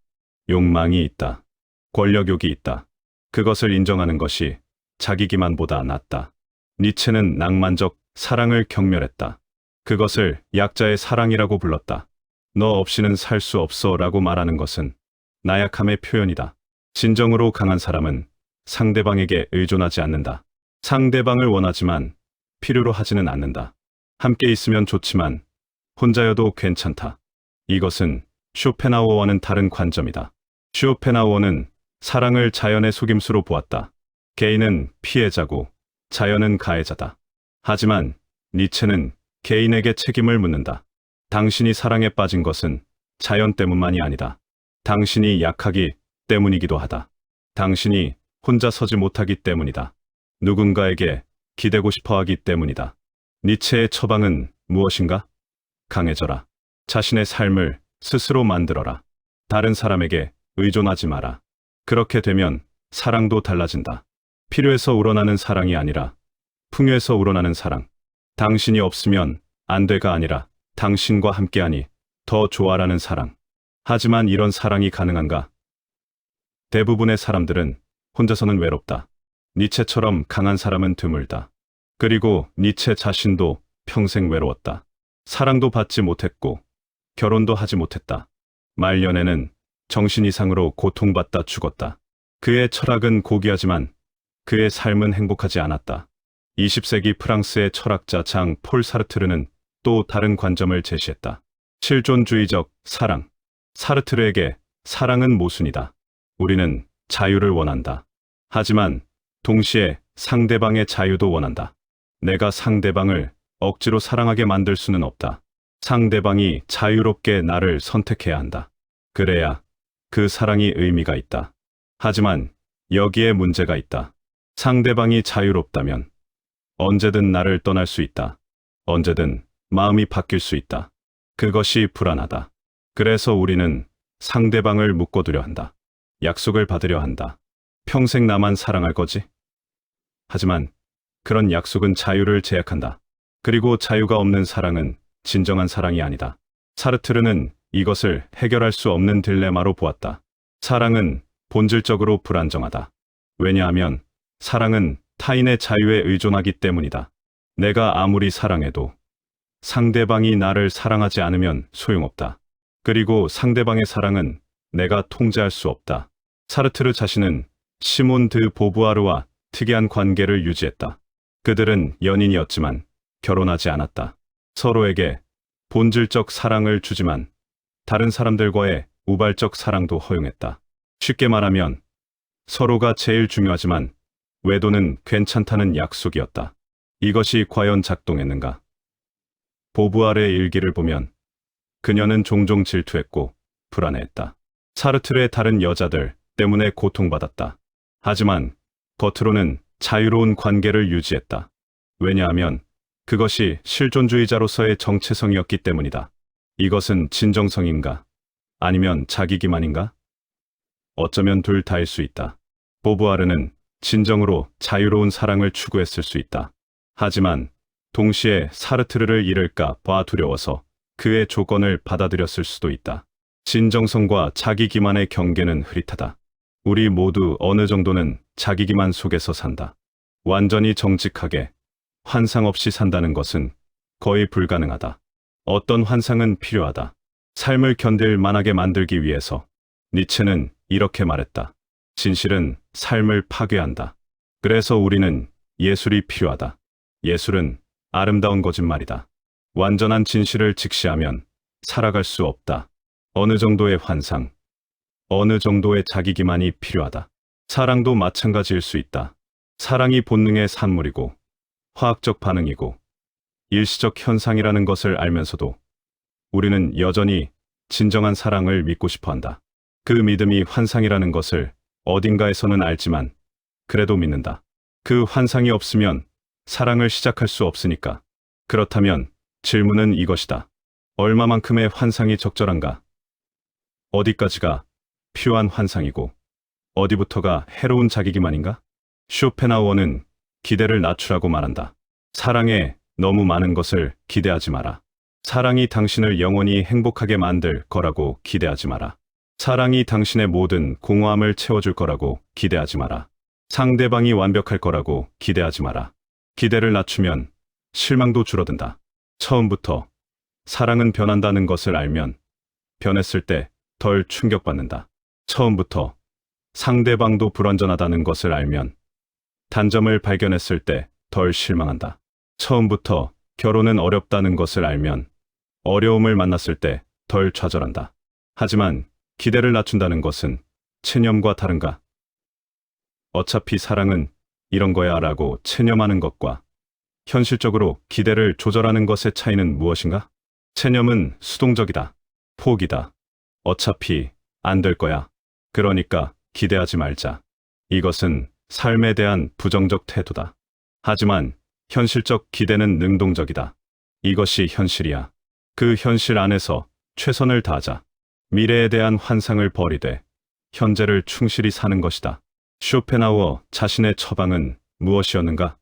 욕망이 있다. 권력욕이 있다. 그것을 인정하는 것이 자기 기만보다 낫다. 니체는 낭만적 사랑을 경멸했다. 그것을 약자의 사랑이라고 불렀다. 너 없이는 살 수 없어 라고 말하는 것은 나약함의 표현이다. 진정으로 강한 사람은 상대방에게 의존하지 않는다. 상대방을 원하지만 필요로 하지는 않는다. 함께 있으면 좋지만 혼자여도 괜찮다. 이것은 쇼펜하우어와는 다른 관점이다. 쇼펜하우어는 사랑을 자연의 속임수로 보았다. 개인은 피해자고 자연은 가해자다. 하지만 니체는 개인에게 책임을 묻는다. 당신이 사랑에 빠진 것은 자연 때문만이 아니다. 당신이 약하기 때문이기도 하다. 당신이 혼자 서지 못하기 때문이다. 누군가에게 기대고 싶어 하기 때문이다. 니체의 처방은 무엇인가? 강해져라. 자신의 삶을 스스로 만들어라. 다른 사람에게 의존하지 마라. 그렇게 되면 사랑도 달라진다. 필요해서 우러나는 사랑이 아니라 풍요해서 우러나는 사랑. 당신이 없으면 안 돼가 아니라 당신과 함께하니 더 좋아라는 사랑. 하지만 이런 사랑이 가능한가? 대부분의 사람들은 혼자서는 외롭다. 니체처럼 강한 사람은 드물다. 그리고 니체 자신도 평생 외로웠다. 사랑도 받지 못했고 결혼도 하지 못했다. 말년에는 정신 이상으로 고통받다 죽었다. 그의 철학은 고귀하지만 그의 삶은 행복하지 않았다. 20세기 프랑스의 철학자 장 폴 사르트르는 또 다른 관점을 제시했다. 실존주의적 사랑. 사르트르에게 사랑은 모순이다. 우리는 자유를 원한다. 하지만 동시에 상대방의 자유도 원한다. 내가 상대방을 억지로 사랑하게 만들 수는 없다. 상대방이 자유롭게 나를 선택해야 한다. 그래야 그 사랑이 의미가 있다. 하지만 여기에 문제가 있다. 상대방이 자유롭다면 언제든 나를 떠날 수 있다. 언제든 마음이 바뀔 수 있다. 그것이 불안하다. 그래서 우리는 상대방을 묶어두려 한다. 약속을 받으려 한다. 평생 나만 사랑할 거지? 하지만 그런 약속은 자유를 제약한다. 그리고 자유가 없는 사랑은 진정한 사랑이 아니다. 사르트르는 이것을 해결할 수 없는 딜레마로 보았다. 사랑은 본질적으로 불안정하다. 왜냐하면 사랑은 타인의 자유에 의존하기 때문이다. 내가 아무리 사랑해도 상대방이 나를 사랑하지 않으면 소용없다. 그리고 상대방의 사랑은 내가 통제할 수 없다. 사르트르 자신은 시몬 드 보부아르와 특이한 관계를 유지했다. 그들은 연인이었지만 결혼하지 않았다. 서로에게 본질적 사랑을 주지만 다른 사람들과의 우발적 사랑도 허용했다. 쉽게 말하면 서로가 제일 중요하지만 외도는 괜찮다는 약속이었다. 이것이 과연 작동했는가? 보부아르의 일기를 보면 그녀는 종종 질투했고 불안해했다. 사르트르의 다른 여자들 때문에 고통받았다. 하지만 겉으로는 자유로운 관계를 유지했다. 왜냐하면 그것이 실존주의자로서의 정체성이었기 때문이다. 이것은 진정성인가? 아니면 자기 기만인가? 어쩌면 둘 다일 수 있다. 보부아르는 진정으로 자유로운 사랑을 추구했을 수 있다. 하지만 동시에 사르트르를 잃을까 봐 두려워서 그의 조건을 받아들였을 수도 있다. 진정성과 자기 기만의 경계는 흐릿하다. 우리 모두 어느 정도는 자기 기만 속에서 산다. 완전히 정직하게 환상 없이 산다는 것은 거의 불가능하다. 어떤 환상은 필요하다. 삶을 견딜 만하게 만들기 위해서. 니체는 이렇게 말했다. 진실은 삶을 파괴한다. 그래서 우리는 예술이 필요하다. 예술은 아름다운 거짓말이다. 완전한 진실을 직시하면 살아갈 수 없다. 어느 정도의 환상, 어느 정도의 자기 기만이 필요하다. 사랑도 마찬가지일 수 있다. 사랑이 본능의 산물이고 화학적 반응이고 일시적 현상이라는 것을 알면서도 우리는 여전히 진정한 사랑을 믿고 싶어 한다. 그 믿음이 환상이라는 것을 어딘가에서는 알지만 그래도 믿는다. 그 환상이 없으면 사랑을 시작할 수 없으니까. 그렇다면 질문은 이것이다. 얼마만큼의 환상이 적절한가? 어디까지가 필요한 환상이고 어디부터가 해로운 자기 기만인가? 쇼펜하우어는 기대를 낮추라고 말한다. 사랑에 너무 많은 것을 기대하지 마라. 사랑이 당신을 영원히 행복하게 만들 거라고 기대하지 마라. 사랑이 당신의 모든 공허함을 채워줄 거라고 기대하지 마라. 상대방이 완벽할 거라고 기대하지 마라. 기대를 낮추면 실망도 줄어든다. 처음부터 사랑은 변한다는 것을 알면 변했을 때 덜 충격받는다. 처음부터 상대방도 불완전하다는 것을 알면 단점을 발견했을 때 덜 실망한다. 처음부터 결혼은 어렵다는 것을 알면 어려움을 만났을 때 덜 좌절한다. 하지만 기대를 낮춘다는 것은 체념과 다른가? 어차피 사랑은 이런 거야 라고 체념하는 것과 현실적으로 기대를 조절하는 것의 차이는 무엇인가? 체념은 수동적이다. 포기다. 어차피 안 될 거야. 그러니까 기대하지 말자. 이것은 삶에 대한 부정적 태도다. 하지만 현실적 기대는 능동적이다. 이것이 현실이야. 그 현실 안에서 최선을 다하자. 미래에 대한 환상을 버리되 현재를 충실히 사는 것이다. 쇼펜하우어 자신의 처방은 무엇이었는가?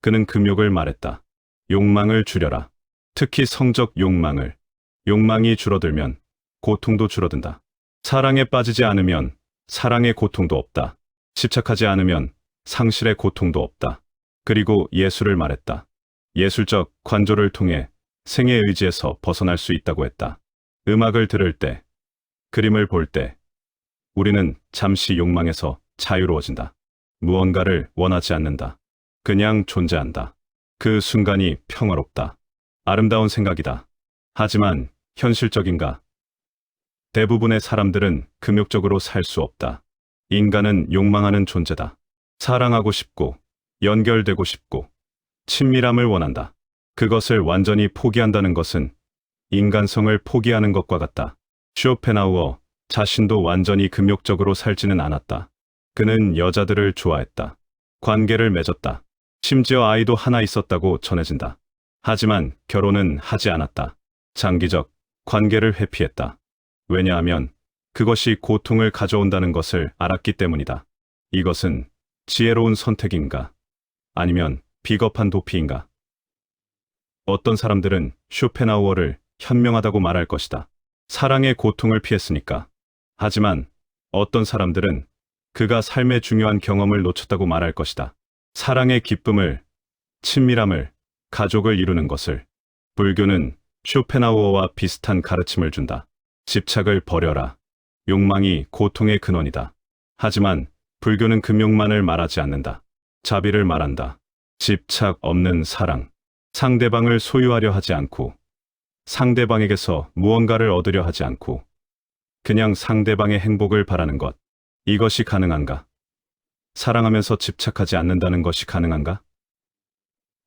그는 금욕을 말했다. 욕망을 줄여라. 특히 성적 욕망을. 욕망이 줄어들면 고통도 줄어든다. 사랑에 빠지지 않으면 사랑의 고통도 없다. 집착하지 않으면 상실의 고통도 없다. 그리고 예술을 말했다. 예술적 관조를 통해 생의 의지에서 벗어날 수 있다고 했다. 음악을 들을 때, 그림을 볼 때, 우리는 잠시 욕망에서 자유로워진다. 무언가를 원하지 않는다. 그냥 존재한다. 그 순간이 평화롭다. 아름다운 생각이다. 하지만 현실적인가? 대부분의 사람들은 금욕적으로 살 수 없다. 인간은 욕망하는 존재다. 사랑하고 싶고, 연결되고 싶고, 친밀함을 원한다. 그것을 완전히 포기한다는 것은 인간성을 포기하는 것과 같다. 쇼펜하우어 자신도 완전히 금욕적으로 살지는 않았다. 그는 여자들을 좋아했다. 관계를 맺었다. 심지어 아이도 하나 있었다고 전해진다. 하지만 결혼은 하지 않았다. 장기적 관계를 회피했다. 왜냐하면 그것이 고통을 가져온다는 것을 알았기 때문이다. 이것은 지혜로운 선택인가? 아니면 비겁한 도피인가? 어떤 사람들은 쇼펜하우어를 현명하다고 말할 것이다. 사랑의 고통을 피했으니까. 하지만 어떤 사람들은 그가 삶의 중요한 경험을 놓쳤다고 말할 것이다. 사랑의 기쁨을, 친밀함을, 가족을 이루는 것을. 불교는 쇼펜하우어와 비슷한 가르침을 준다. 집착을 버려라. 욕망이 고통의 근원이다. 하지만 불교는 금욕만을 말하지 않는다. 자비를 말한다. 집착 없는 사랑. 상대방을 소유하려 하지 않고, 상대방에게서 무언가를 얻으려 하지 않고, 그냥 상대방의 행복을 바라는 것. 이것이 가능한가? 사랑하면서 집착하지 않는다는 것이 가능한가?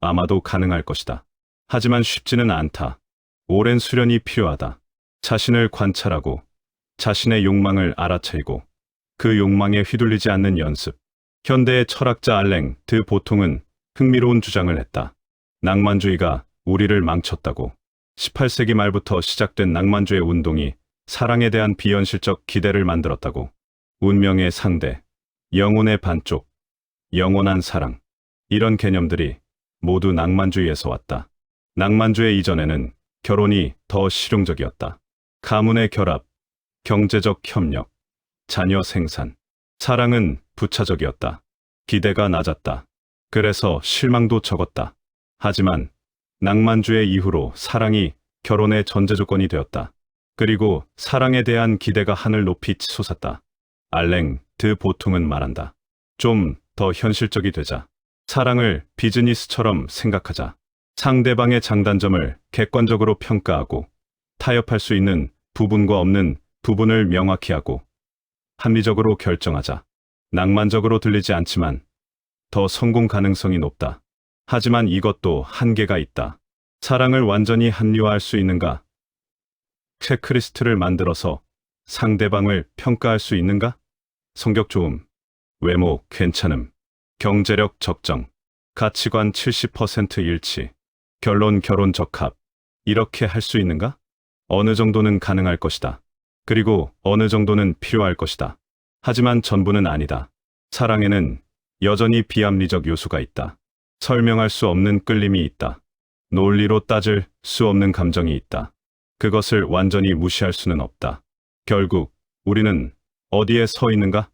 아마도 가능할 것이다. 하지만 쉽지는 않다. 오랜 수련이 필요하다. 자신을 관찰하고, 자신의 욕망을 알아차리고, 그 욕망에 휘둘리지 않는 연습. 현대의 철학자 알랭 드 보통은 흥미로운 주장을 했다. 낭만주의가 우리를 망쳤다고. 18세기 말부터 시작된 낭만주의 운동이 사랑에 대한 비현실적 기대를 만들었다고. 운명의 상대, 영혼의 반쪽, 영원한 사랑. 이런 개념들이 모두 낭만주의에서 왔다. 낭만주의 이전에는 결혼이 더 실용적이었다. 가문의 결합, 경제적 협력, 자녀 생산. 사랑은 부차적이었다. 기대가 낮았다. 그래서 실망도 적었다. 하지만 낭만주의 이후로 사랑이 결혼의 전제조건이 되었다. 그리고 사랑에 대한 기대가 하늘 높이 치솟았다. 알랭 드 보통은 말한다. 좀 더 현실적이 되자. 사랑을 비즈니스처럼 생각하자. 상대방의 장단점을 객관적으로 평가하고, 타협할 수 있는 부분과 없는 부분을 명확히 하고, 합리적으로 결정하자. 낭만적으로 들리지 않지만 더 성공 가능성이 높다. 하지만 이것도 한계가 있다. 사랑을 완전히 합리화할 수 있는가? 체크리스트를 만들어서 상대방을 평가할 수 있는가? 성격 좋음, 외모 괜찮음, 경제력 적정, 가치관 70% 일치, 결론 결혼 적합. 이렇게 할 수 있는가? 어느 정도는 가능할 것이다. 그리고 어느 정도는 필요할 것이다. 하지만 전부는 아니다. 사랑에는 여전히 비합리적 요소가 있다. 설명할 수 없는 끌림이 있다. 논리로 따질 수 없는 감정이 있다. 그것을 완전히 무시할 수는 없다. 결국 우리는 어디에 서 있는가?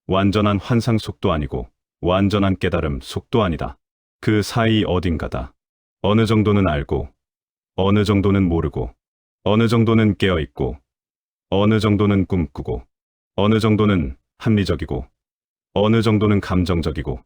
완전한 환상 속도 아니고 완전한 깨달음 속도 아니다. 그 사이 어딘가다. 어느 정도는 알고, 어느 정도는 모르고, 어느 정도는 깨어있고, 어느 정도는 꿈꾸고, 어느 정도는 합리적이고, 어느 정도는 감정적이고.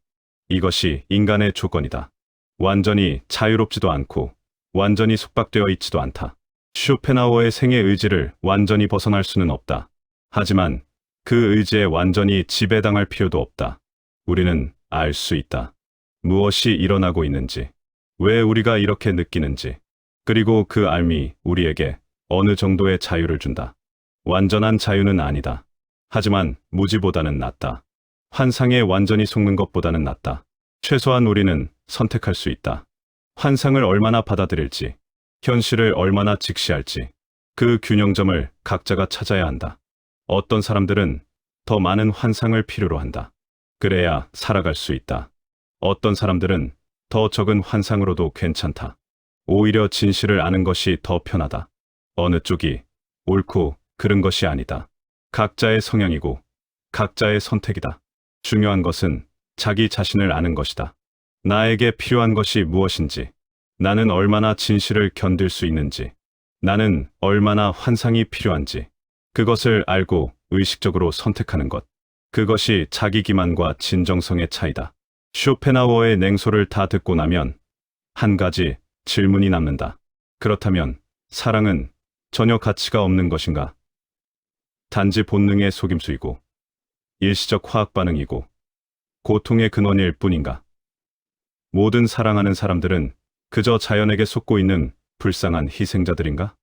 이것이 인간의 조건이다. 완전히 자유롭지도 않고 완전히 속박되어 있지도 않다. 쇼펜하우어의 생의 의지를 완전히 벗어날 수는 없다. 하지만 그 의지에 완전히 지배당할 필요도 없다. 우리는 알 수 있다. 무엇이 일어나고 있는지, 왜 우리가 이렇게 느끼는지, 그리고 그 알미 우리에게 어느 정도의 자유를 준다. 완전한 자유는 아니다. 하지만 무지보다는 낫다. 환상에 완전히 속는 것보다는 낫다. 최소한 우리는 선택할 수 있다. 환상을 얼마나 받아들일지, 현실을 얼마나 직시할지, 그 균형점을 각자가 찾아야 한다. 어떤 사람들은 더 많은 환상을 필요로 한다. 그래야 살아갈 수 있다. 어떤 사람들은 더 적은 환상으로도 괜찮다. 오히려 진실을 아는 것이 더 편하다. 어느 쪽이 옳고 그른 것이 아니다. 각자의 성향이고 각자의 선택이다. 중요한 것은 자기 자신을 아는 것이다. 나에게 필요한 것이 무엇인지, 나는 얼마나 진실을 견딜 수 있는지, 나는 얼마나 환상이 필요한지, 그것을 알고 의식적으로 선택하는 것. 그것이 자기 기만과 진정성의 차이다. 쇼펜하우어의 냉소를 다 듣고 나면 한 가지 질문이 남는다. 그렇다면 사랑은 전혀 가치가 없는 것인가? 단지 본능의 속임수이고 일시적 화학 반응이고 고통의 근원일 뿐인가? 모든 사랑하는 사람들은 그저 자연에게 속고 있는 불쌍한 희생자들인가?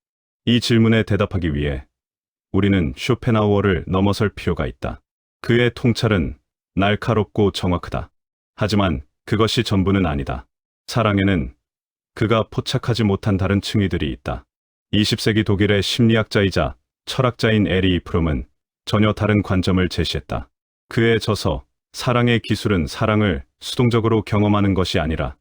이 질문에 대답하기 위해 우리는 쇼펜하우어를 넘어설 필요가 있다. 그의 통찰은 날카롭고 정확하다. 하지만 그것이 전부는 아니다. 사랑에는 그가 포착하지 못한 다른 층위들이 있다. 20세기 독일의 심리학자이자 철학자인 에리 프롬은 전혀 다른 관점을 제시했다. 그에 져서 사랑의 기술은 사랑을 수동적으로 경험하는 것이 아니라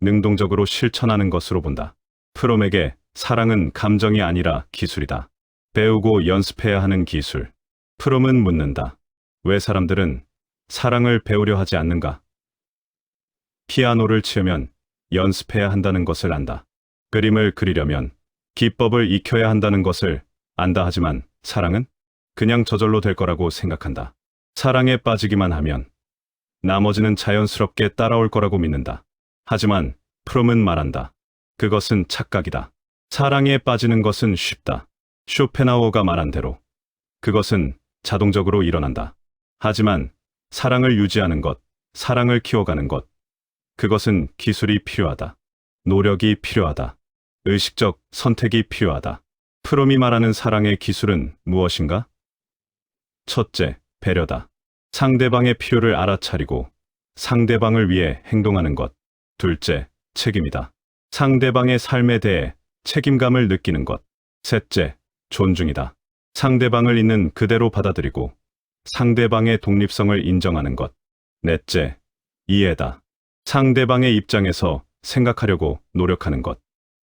능동적으로 실천하는 것으로 본다. 프롬에게 사랑은 감정이 아니라 기술이다. 배우고 연습해야 하는 기술. 프롬은 묻는다. 왜 사람들은 사랑을 배우려 하지 않는가? 피아노를 치려면 연습해야 한다는 것을 안다. 그림을 그리려면 기법을 익혀야 한다는 것을 안다. 하지만 사랑은 그냥 저절로 될 거라고 생각한다. 사랑에 빠지기만 하면 나머지는 자연스럽게 따라올 거라고 믿는다. 하지만 프롬은 말한다. 그것은 착각이다. 사랑에 빠지는 것은 쉽다. 쇼펜하우어가 말한 대로 그것은 자동적으로 일어난다. 하지만 사랑을 유지하는 것, 사랑을 키워가는 것, 그것은 기술이 필요하다. 노력이 필요하다. 의식적 선택이 필요하다. 프롬이 말하는 사랑의 기술은 무엇인가? 첫째, 배려다. 상대방의 필요를 알아차리고 상대방을 위해 행동하는 것. 둘째, 책임이다. 상대방의 삶에 대해 책임감을 느끼는 것. 셋째, 존중이다. 상대방을 있는 그대로 받아들이고 상대방의 독립성을 인정하는 것. 넷째, 이해다. 상대방의 입장에서 생각하려고 노력하는 것.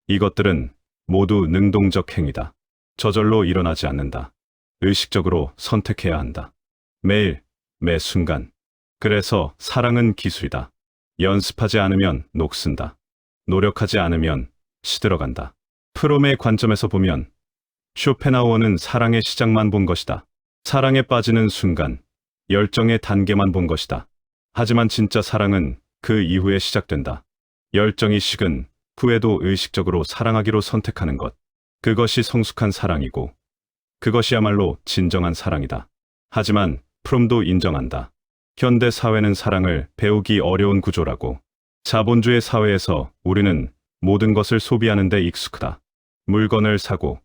이것들은 모두 능동적 행위다. 저절로 일어나지 않는다. 의식적으로 선택해야 한다. 매일, 매 순간. 그래서 사랑은 기술이다. 연습하지 않으면 녹슨다. 노력하지 않으면 시들어간다. 프롬의 관점에서 보면 쇼펜하우어는 사랑의 시작만 본 것이다. 사랑에 빠지는 순간, 열정의 단계만 본 것이다. 하지만 진짜 사랑은 그 이후에 시작된다. 열정이 식은 후에도 의식적으로 사랑하기로 선택하는 것. 그것이 성숙한 사랑이고 그것이야말로 진정한 사랑이다. 하지만 프롬도 인정한다. 현대 사회는 사랑을 배우기 어려운 구조라고. 자본주의 사회에서 우리는 모든 것을 소비하는 데 익숙하다. 물건을 사고,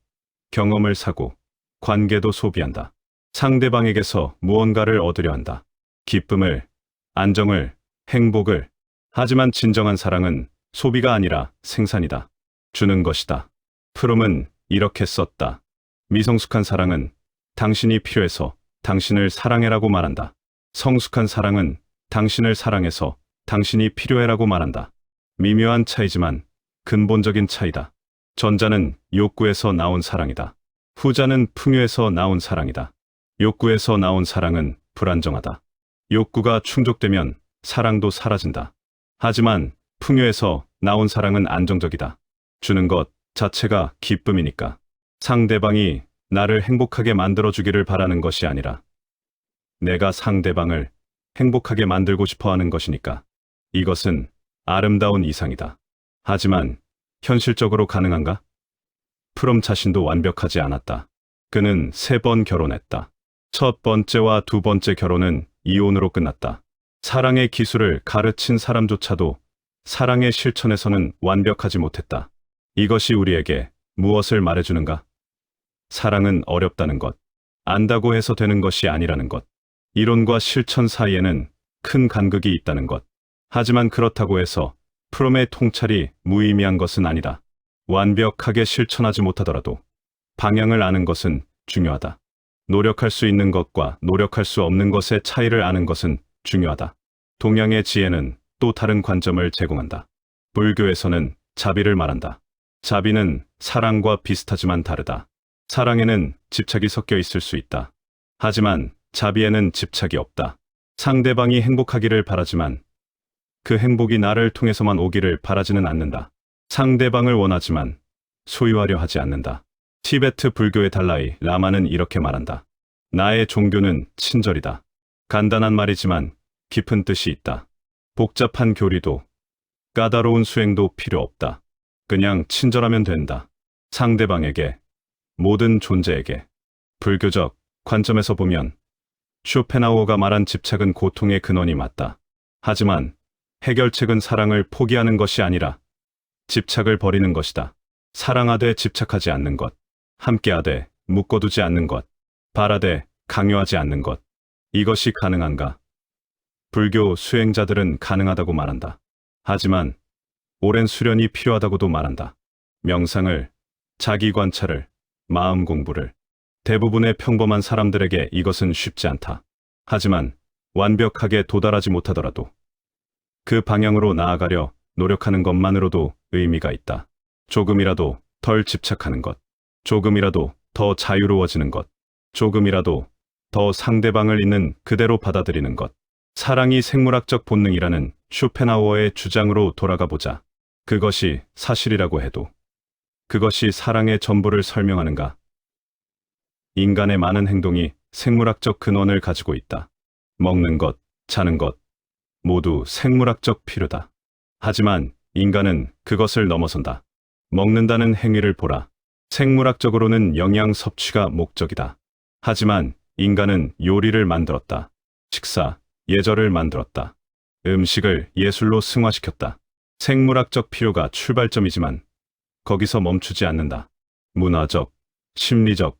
경험을 사고, 관계도 소비한다. 상대방에게서 무언가를 얻으려 한다. 기쁨을, 안정을, 행복을. 하지만 진정한 사랑은 소비가 아니라 생산이다. 주는 것이다. 프롬은 이렇게 썼다. 미성숙한 사랑은 당신이 필요해서 당신을 사랑해라고 말한다. 성숙한 사랑은 당신을 사랑해서 당신이 필요해라고 말한다. 미묘한 차이지만 근본적인 차이다. 전자는 욕구에서 나온 사랑이다. 후자는 풍요에서 나온 사랑이다. 욕구에서 나온 사랑은 불안정하다. 욕구가 충족되면 사랑도 사라진다. 하지만 풍요에서 나온 사랑은 안정적이다. 주는 것 자체가 기쁨이니까. 상대방이 나를 행복하게 만들어주기를 바라는 것이 아니라 내가 상대방을 행복하게 만들고 싶어 하는 것이니까. 이것은 아름다운 이상이다. 하지만 현실적으로 가능한가? 프롬 자신도 완벽하지 않았다. 그는 3번 결혼했다. 첫 번째와 두 번째 결혼은 이혼으로 끝났다. 사랑의 기술을 가르친 사람조차도 사랑의 실천에서는 완벽하지 못했다. 이것이 우리에게 무엇을 말해주는가? 사랑은 어렵다는 것. 안다고 해서 되는 것이 아니라는 것. 이론과 실천 사이에는 큰 간극이 있다는 것. 하지만 그렇다고 해서 프롬의 통찰이 무의미한 것은 아니다. 완벽하게 실천하지 못하더라도 방향을 아는 것은 중요하다. 노력할 수 있는 것과 노력할 수 없는 것의 차이를 아는 것은 중요하다. 동양의 지혜는 또 다른 관점을 제공한다. 불교에서는 자비를 말한다. 자비는 사랑과 비슷하지만 다르다. 사랑에는 집착이 섞여 있을 수 있다. 하지만 자비에는 집착이 없다. 상대방이 행복하기를 바라지만 그 행복이 나를 통해서만 오기를 바라지는 않는다. 상대방을 원하지만 소유하려 하지 않는다. 티베트 불교의 달라이 라마는 이렇게 말한다. 나의 종교는 친절이다. 간단한 말이지만 깊은 뜻이 있다. 복잡한 교리도 까다로운 수행도 필요 없다. 그냥 친절하면 된다. 상대방에게, 모든 존재에게. 불교적 관점에서 보면 쇼펜하우어가 말한 집착은 고통의 근원이 맞다. 하지만 해결책은 사랑을 포기하는 것이 아니라 집착을 버리는 것이다. 사랑하되 집착하지 않는 것, 함께하되 묶어두지 않는 것, 바라되 강요하지 않는 것. 이것이 가능한가? 불교 수행자들은 가능하다고 말한다. 하지만 오랜 수련이 필요하다고도 말한다. 명상을, 자기 관찰을, 마음 공부를. 대부분의 평범한 사람들에게 이것은 쉽지 않다. 하지만 완벽하게 도달하지 못하더라도 그 방향으로 나아가려 노력하는 것만으로도 의미가 있다. 조금이라도 덜 집착하는 것, 조금이라도 더 자유로워지는 것, 조금이라도 더 상대방을 있는 그대로 받아들이는 것. 사랑이 생물학적 본능이라는 쇼펜하우어의 주장으로 돌아가 보자. 그것이 사실이라고 해도 그것이 사랑의 전부를 설명하는가? 인간의 많은 행동이 생물학적 근원을 가지고 있다. 먹는 것, 자는 것, 모두 생물학적 필요다. 하지만 인간은 그것을 넘어선다. 먹는다는 행위를 보라. 생물학적으로는 영양 섭취가 목적이다. 하지만 인간은 요리를 만들었다. 식사, 예절을 만들었다. 음식을 예술로 승화시켰다. 생물학적 필요가 출발점이지만 거기서 멈추지 않는다. 문화적, 심리적,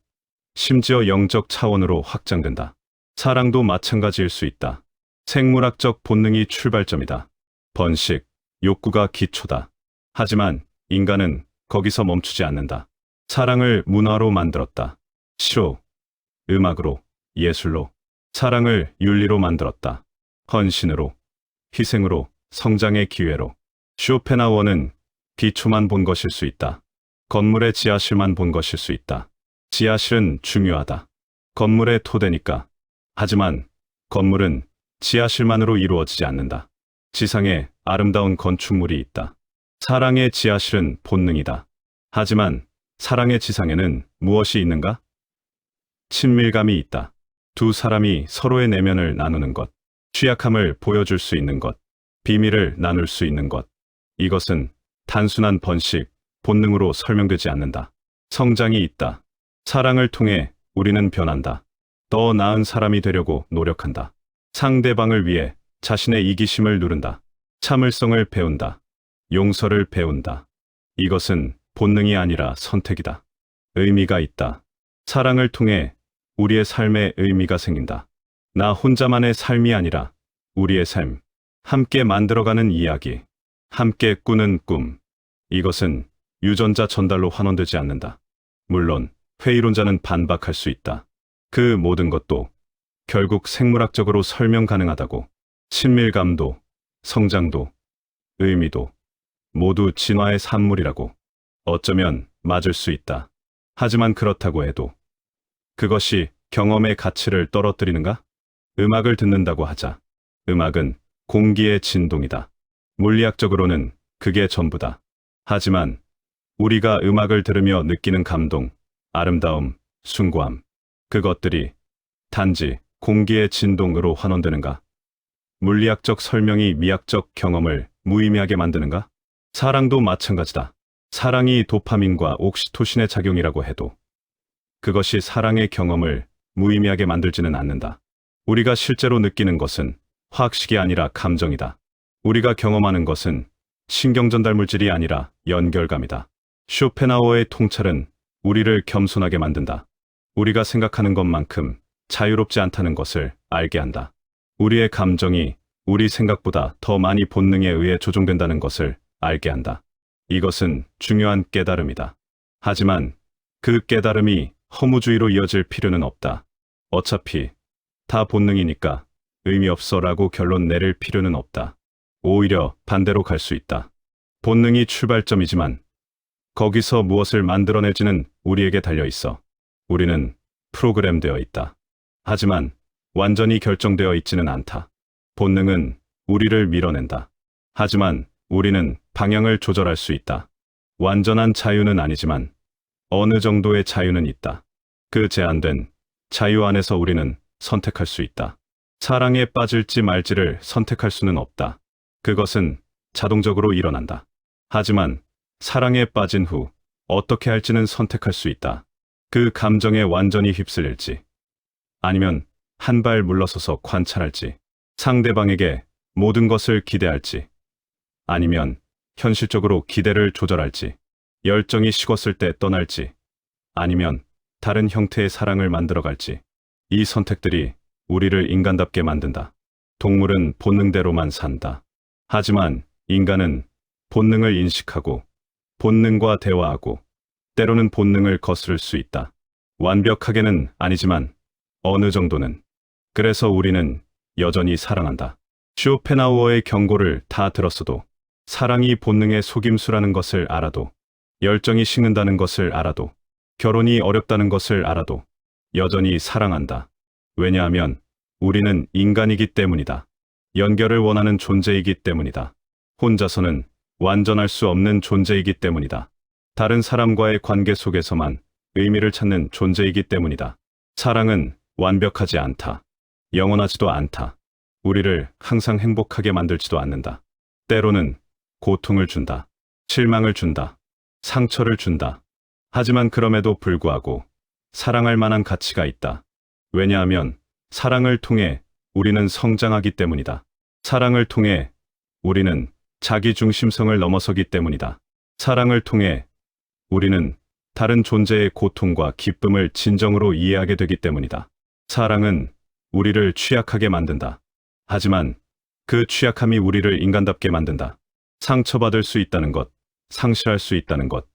심지어 영적 차원으로 확장된다. 사랑도 마찬가지일 수 있다. 생물학적 본능이 출발점이다. 번식, 욕구가 기초다. 하지만 인간은 거기서 멈추지 않는다. 사랑을 문화로 만들었다. 시로, 음악으로, 예술로. 사랑을 윤리로 만들었다. 헌신으로, 희생으로, 성장의 기회로. 쇼펜하우어는 기초만 본 것일 수 있다. 건물의 지하실만 본 것일 수 있다. 지하실은 중요하다. 건물의 토대니까. 하지만 건물은 지하실만으로 이루어지지 않는다. 지상에 아름다운 건축물이 있다. 사랑의 지하실은 본능이다. 하지만 사랑의 지상에는 무엇이 있는가? 친밀감이 있다. 두 사람이 서로의 내면을 나누는 것, 취약함을 보여줄 수 있는 것, 비밀을 나눌 수 있는 것. 이것은 단순한 번식, 본능으로 설명되지 않는다. 성장이 있다. 사랑을 통해 우리는 변한다. 더 나은 사람이 되려고 노력한다. 상대방을 위해 자신의 이기심을 누른다. 참을성을 배운다. 용서를 배운다. 이것은 본능이 아니라 선택이다. 의미가 있다. 사랑을 통해 우리의 삶에 의미가 생긴다. 나 혼자만의 삶이 아니라 우리의 삶, 함께 만들어가는 이야기, 함께 꾸는 꿈. 이것은 유전자 전달로 환원되지 않는다. 물론 회의론자는 반박할 수 있다. 그 모든 것도 결국 생물학적으로 설명 가능하다고. 친밀감도, 성장도, 의미도 모두 진화의 산물이라고. 어쩌면 맞을 수 있다. 하지만 그렇다고 해도 그것이 경험의 가치를 떨어뜨리는가? 음악을 듣는다고 하자. 음악은 공기의 진동이다. 물리학적으로는 그게 전부다. 하지만 우리가 음악을 들으며 느끼는 감동, 아름다움, 숭고함, 그것들이 단지 공기의 진동으로 환원되는가? 물리학적 설명이 미학적 경험을 무의미하게 만드는가? 사랑도 마찬가지다. 사랑이 도파민과 옥시토신의 작용이라고 해도 그것이 사랑의 경험을 무의미하게 만들지는 않는다. 우리가 실제로 느끼는 것은 화학식이 아니라 감정이다. 우리가 경험하는 것은 신경전달 물질이 아니라 연결감이다. 쇼펜하우어의 통찰은 우리를 겸손하게 만든다. 우리가 생각하는 것만큼 자유롭지 않다는 것을 알게 한다. 우리의 감정이 우리 생각보다 더 많이 본능에 의해 조종된다는 것을 알게 한다. 이것은 중요한 깨달음이다. 하지만 그 깨달음이 허무주의로 이어질 필요는 없다. 어차피 다 본능이니까 의미 없어라고 결론 내릴 필요는 없다. 오히려 반대로 갈 수 있다. 본능이 출발점이지만 거기서 무엇을 만들어낼지는 우리에게 달려 있어. 우리는 프로그램되어 있다. 하지만 완전히 결정되어 있지는 않다. 본능은 우리를 밀어낸다. 하지만 우리는 방향을 조절할 수 있다. 완전한 자유는 아니지만 어느 정도의 자유는 있다. 그 제한된 자유 안에서 우리는 선택할 수 있다. 사랑에 빠질지 말지를 선택할 수는 없다. 그것은 자동적으로 일어난다. 하지만 사랑에 빠진 후 어떻게 할지는 선택할 수 있다. 그 감정에 완전히 휩쓸릴지, 아니면 한 발 물러서서 관찰할지, 상대방에게 모든 것을 기대할지, 아니면 현실적으로 기대를 조절할지, 열정이 식었을 때 떠날지, 아니면 다른 형태의 사랑을 만들어갈지. 이 선택들이 우리를 인간답게 만든다. 동물은 본능대로만 산다. 하지만 인간은 본능을 인식하고 본능과 대화하고 때로는 본능을 거스를 수 있다. 완벽하게는 아니지만 어느 정도는. 그래서 우리는 여전히 사랑한다. 쇼펜하우어의 경고를 다 들었어도, 사랑이 본능의 속임수라는 것을 알아도, 열정이 식는다는 것을 알아도, 결혼이 어렵다는 것을 알아도 여전히 사랑한다. 왜냐하면 우리는 인간이기 때문이다. 연결을 원하는 존재이기 때문이다. 혼자서는 완전할 수 없는 존재이기 때문이다. 다른 사람과의 관계 속에서만 의미를 찾는 존재이기 때문이다. 사랑은 완벽하지 않다. 영원하지도 않다. 우리를 항상 행복하게 만들지도 않는다. 때로는 고통을 준다. 실망을 준다. 상처를 준다. 하지만 그럼에도 불구하고 사랑할 만한 가치가 있다. 왜냐하면 사랑을 통해 우리는 성장하기 때문이다. 사랑을 통해 우리는 자기 중심성을 넘어서기 때문이다. 사랑을 통해 우리는 다른 존재의 고통과 기쁨을 진정으로 이해하게 되기 때문이다. 사랑은 우리를 취약하게 만든다. 하지만 그 취약함이 우리를 인간답게 만든다. 상처받을 수 있다는 것, 상실할 수 있다는 것,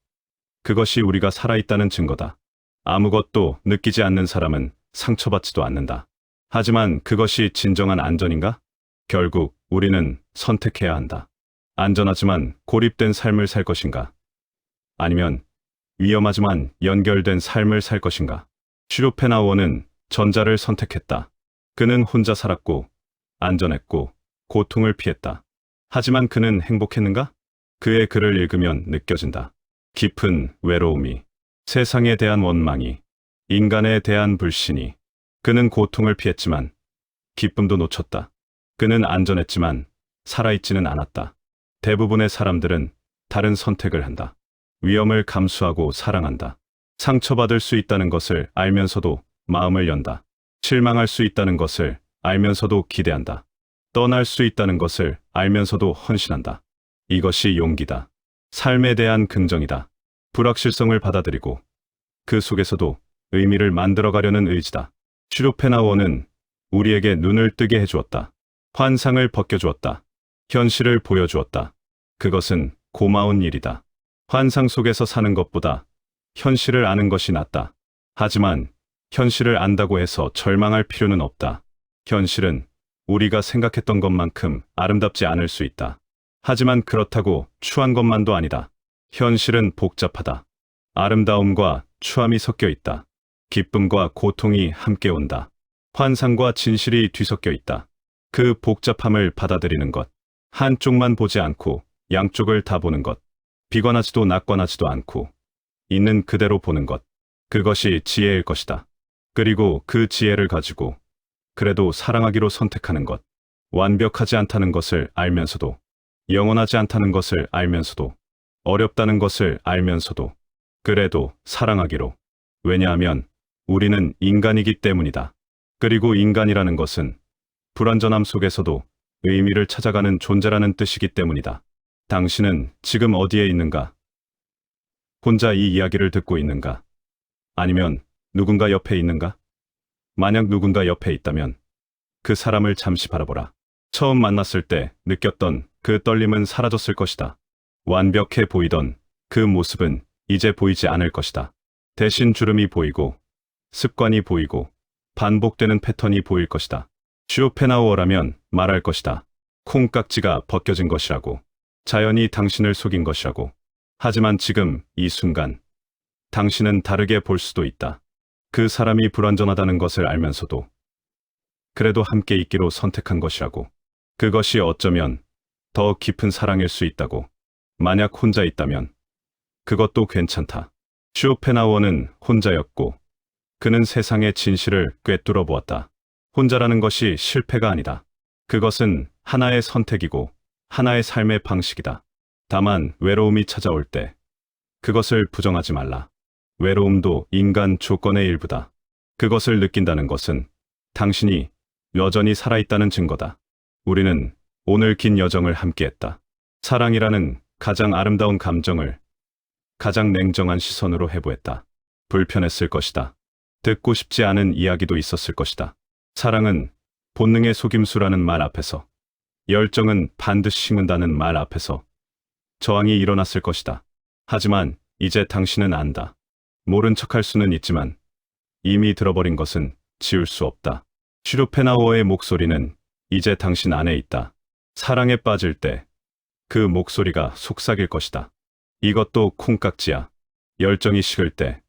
그것이 우리가 살아있다는 증거다. 아무것도 느끼지 않는 사람은 상처받지도 않는다. 하지만 그것이 진정한 안전인가? 결국 우리는 선택해야 한다. 안전하지만 고립된 삶을 살 것인가? 아니면 위험하지만 연결된 삶을 살 것인가? 쇼펜하우어는 전자를 선택했다. 그는 혼자 살았고, 안전했고, 고통을 피했다. 하지만 그는 행복했는가? 그의 글을 읽으면 느껴진다. 깊은 외로움이, 세상에 대한 원망이, 인간에 대한 불신이. 그는 고통을 피했지만 기쁨도 놓쳤다. 그는 안전했지만 살아있지는 않았다. 대부분의 사람들은 다른 선택을 한다. 위험을 감수하고 사랑한다. 상처받을 수 있다는 것을 알면서도 마음을 연다. 실망할 수 있다는 것을 알면서도 기대한다. 떠날 수 있다는 것을 알면서도 헌신한다. 이것이 용기다. 삶에 대한 긍정이다. 불확실성을 받아들이고 그 속에서도 의미를 만들어가려는 의지다. 쇼펜하우어는 우리에게 눈을 뜨게 해주었다. 환상을 벗겨주었다. 현실을 보여주었다. 그것은 고마운 일이다. 환상 속에서 사는 것보다 현실을 아는 것이 낫다. 하지만 현실을 안다고 해서 절망할 필요는 없다. 현실은 우리가 생각했던 것만큼 아름답지 않을 수 있다. 하지만 그렇다고 추한 것만도 아니다. 현실은 복잡하다. 아름다움과 추함이 섞여 있다. 기쁨과 고통이 함께 온다. 환상과 진실이 뒤섞여 있다. 그 복잡함을 받아들이는 것. 한쪽만 보지 않고 양쪽을 다 보는 것. 비관하지도 낙관하지도 않고 있는 그대로 보는 것. 그것이 지혜일 것이다. 그리고 그 지혜를 가지고 그래도 사랑하기로 선택하는 것. 완벽하지 않다는 것을 알면서도, 영원하지 않다는 것을 알면서도, 어렵다는 것을 알면서도 그래도 사랑하기로. 왜냐하면 우리는 인간이기 때문이다. 그리고 인간이라는 것은 불완전함 속에서도 의미를 찾아가는 존재라는 뜻이기 때문이다. 당신은 지금 어디에 있는가? 혼자 이 이야기를 듣고 있는가? 아니면 누군가 옆에 있는가? 만약 누군가 옆에 있다면 그 사람을 잠시 바라보라. 처음 만났을 때 느꼈던 그 떨림은 사라졌을 것이다. 완벽해 보이던 그 모습은 이제 보이지 않을 것이다. 대신 주름이 보이고, 습관이 보이고, 반복되는 패턴이 보일 것이다. 쇼펜하우어라면 말할 것이다. 콩깍지가 벗겨진 것이라고. 자연이 당신을 속인 것이라고. 하지만 지금 이 순간 당신은 다르게 볼 수도 있다. 그 사람이 불완전하다는 것을 알면서도 그래도 함께 있기로 선택한 것이라고. 그것이 어쩌면 더 깊은 사랑일 수 있다고. 만약 혼자 있다면 그것도 괜찮다. 쇼펜하우어는 혼자였고 그는 세상의 진실을 꿰뚫어 보았다. 혼자라는 것이 실패가 아니다. 그것은 하나의 선택이고 하나의 삶의 방식이다. 다만 외로움이 찾아올 때 그것을 부정하지 말라. 외로움도 인간 조건의 일부다. 그것을 느낀다는 것은 당신이 여전히 살아있다는 증거다. 우리는 오늘 긴 여정을 함께했다. 사랑이라는 가장 아름다운 감정을 가장 냉정한 시선으로 해부했다. 불편했을 것이다. 듣고 싶지 않은 이야기도 있었을 것이다. 사랑은 본능의 속임수라는 말 앞에서, 열정은 반드시 식는다는 말 앞에서 저항이 일어났을 것이다. 하지만 이제 당신은 안다. 모른 척할 수는 있지만 이미 들어버린 것은 지울 수 없다. 슈로펜하우어의 목소리는 이제 당신 안에 있다. 사랑에 빠질 때 그 목소리가 속삭일 것이다. 이것도 콩깍지야. 열정이 식을 때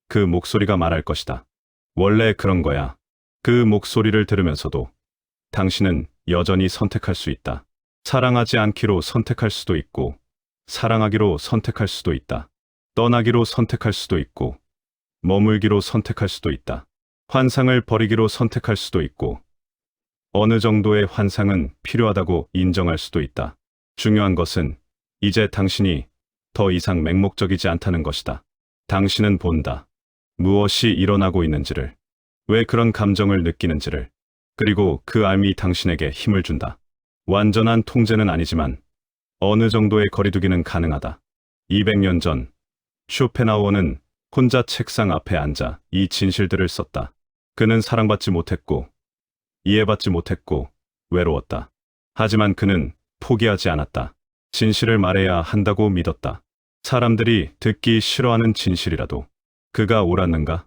그 목소리가 말할 것이다. 원래 그런 거야. 그 목소리를 들으면서도 당신은 여전히 선택할 수 있다. 사랑하지 않기로 선택할 수도 있고, 사랑하기로 선택할 수도 있다. 떠나기로 선택할 수도 있고, 머물기로 선택할 수도 있다. 환상을 버리기로 선택할 수도 있고, 어느 정도의 환상은 필요하다고 인정할 수도 있다. 중요한 것은 이제 당신이 더 이상 맹목적이지 않다는 것이다. 당신은 본다. 무엇이 일어나고 있는지를, 왜 그런 감정을 느끼는지를, 그리고 그 알미 당신에게 힘을 준다. 완전한 통제는 아니지만 어느 정도의 거리두기는 가능하다. 200년 전 쇼펜하우어는 혼자 책상 앞에 앉아 이 진실들을 썼다. 그는 사랑받지 못했고, 이해받지 못했고, 외로웠다. 하지만 그는 포기하지 않았다. 진실을 말해야 한다고 믿었다. 사람들이 듣기 싫어하는 진실이라도 그가 옳았는가?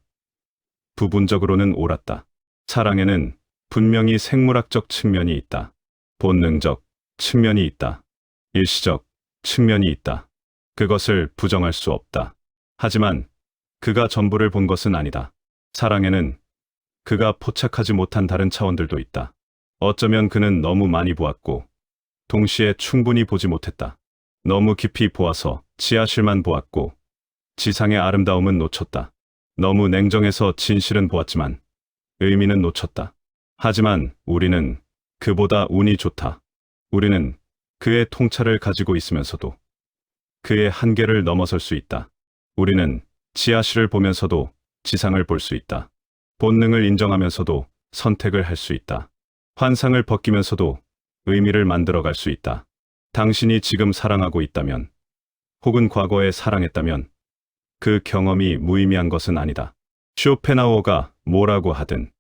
부분적으로는 옳았다. 사랑에는 분명히 생물학적 측면이 있다. 본능적 측면이 있다. 일시적 측면이 있다. 그것을 부정할 수 없다. 하지만 그가 전부를 본 것은 아니다. 사랑에는 그가 포착하지 못한 다른 차원들도 있다. 어쩌면 그는 너무 많이 보았고, 동시에 충분히 보지 못했다. 너무 깊이 보아서 지하실만 보았고, 지상의 아름다움은 놓쳤다. 너무 냉정해서 진실은 보았지만 의미는 놓쳤다. 하지만 우리는 그보다 운이 좋다. 우리는 그의 통찰을 가지고 있으면서도 그의 한계를 넘어설 수 있다. 우리는 지하실을 보면서도 지상을 볼 수 있다. 본능을 인정하면서도 선택을 할 수 있다. 환상을 벗기면서도 의미를 만들어갈 수 있다. 당신이 지금 사랑하고 있다면, 혹은 과거에 사랑했다면 그 경험이 무의미한 것은 아니다. 쇼펜하우어가 뭐라고 하든,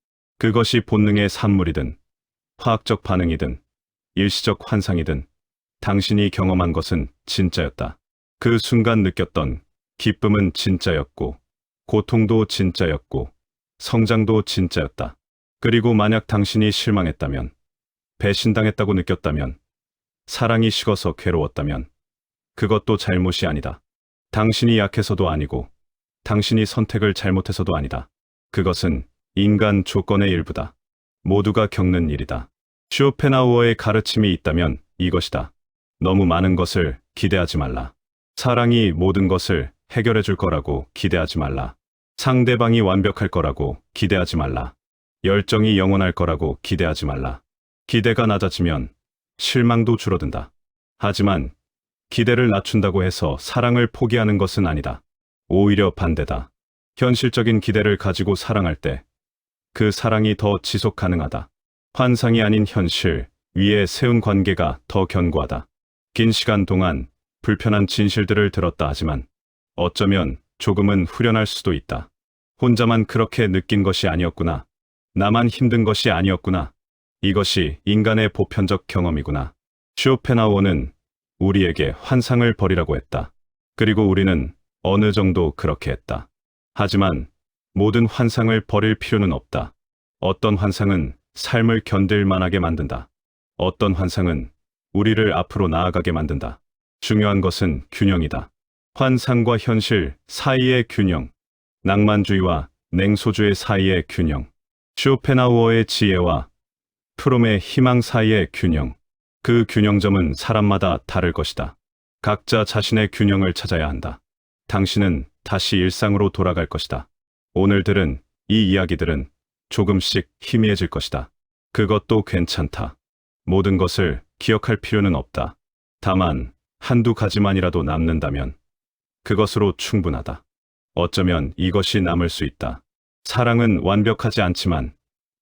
그것이 본능의 산물이든 화학적 반응이든 일시적 환상이든 당신이 경험한 것은 진짜였다. 그 순간 느꼈던 기쁨은 진짜였고, 고통도 진짜였고, 성장도 진짜였다. 그리고 만약 당신이 실망했다면, 배신당했다고 느꼈다면, 사랑이 식어서 괴로웠다면 그것도 잘못이 아니다. 당신이 약해서도 아니고, 당신이 선택을 잘못해서도 아니다. 그것은 인간 조건의 일부다. 모두가 겪는 일이다. 쇼펜하우어의 가르침이 있다면 이것이다. 너무 많은 것을 기대하지 말라. 사랑이 모든 것을 해결해 줄 거라고 기대하지 말라. 상대방이 완벽할 거라고 기대하지 말라. 열정이 영원할 거라고 기대하지 말라. 기대가 낮아지면 실망도 줄어든다. 하지만 기대를 낮춘다고 해서 사랑을 포기하는 것은 아니다. 오히려 반대다. 현실적인 기대를 가지고 사랑할 때 그 사랑이 더 지속 가능하다. 환상이 아닌 현실 위에 세운 관계가 더 견고하다. 긴 시간 동안 불편한 진실들을 들었다 하지만 어쩌면 조금은 후련할 수도 있다. 혼자만 그렇게 느낀 것이 아니었구나. 나만 힘든 것이 아니었구나. 이것이 인간의 보편적 경험이구나. 쇼펜하우어는 우리에게 환상을 버리라고 했다. 그리고 우리는 어느 정도 그렇게 했다. 하지만 모든 환상을 버릴 필요는 없다. 어떤 환상은 삶을 견딜 만하게 만든다. 어떤 환상은 우리를 앞으로 나아가게 만든다. 중요한 것은 균형이다. 환상과 현실 사이의 균형, 낭만주의와 냉소주의 사이의 균형, 쇼펜하우어의 지혜와 프롬의 희망 사이의 균형. 그 균형점은 사람마다 다를 것이다. 각자 자신의 균형을 찾아야 한다. 당신은 다시 일상으로 돌아갈 것이다. 오늘 들은 이 이야기들은 조금씩 희미해질 것이다. 그것도 괜찮다. 모든 것을 기억할 필요는 없다. 다만 한두 가지만이라도 남는다면 그것으로 충분하다. 어쩌면 이것이 남을 수 있다. 사랑은 완벽하지 않지만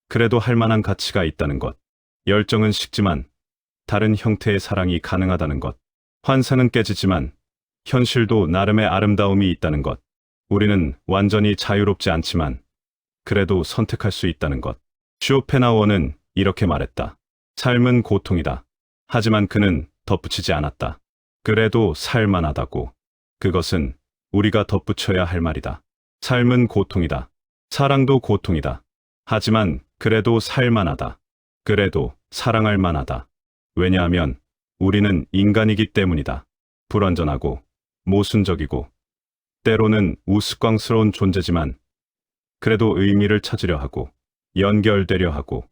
그래도 할 만한 가치가 있다는 것. 열정은 식지만 다른 형태의 사랑이 가능하다는 것. 환상은 깨지지만 현실도 나름의 아름다움이 있다는 것. 우리는 완전히 자유롭지 않지만 그래도 선택할 수 있다는 것. 쇼펜하우어는 이렇게 말했다. 삶은 고통이다. 하지만 그는 덧붙이지 않았다. 그래도 살만하다고. 그것은 우리가 덧붙여야 할 말이다. 삶은 고통이다. 사랑도 고통이다. 하지만 그래도 살만하다. 그래도 사랑할 만하다. 왜냐하면 우리는 인간이기 때문이다. 불완전하고 모순적이고 때로는 우스꽝스러운 존재지만 그래도 의미를 찾으려 하고 연결되려 하고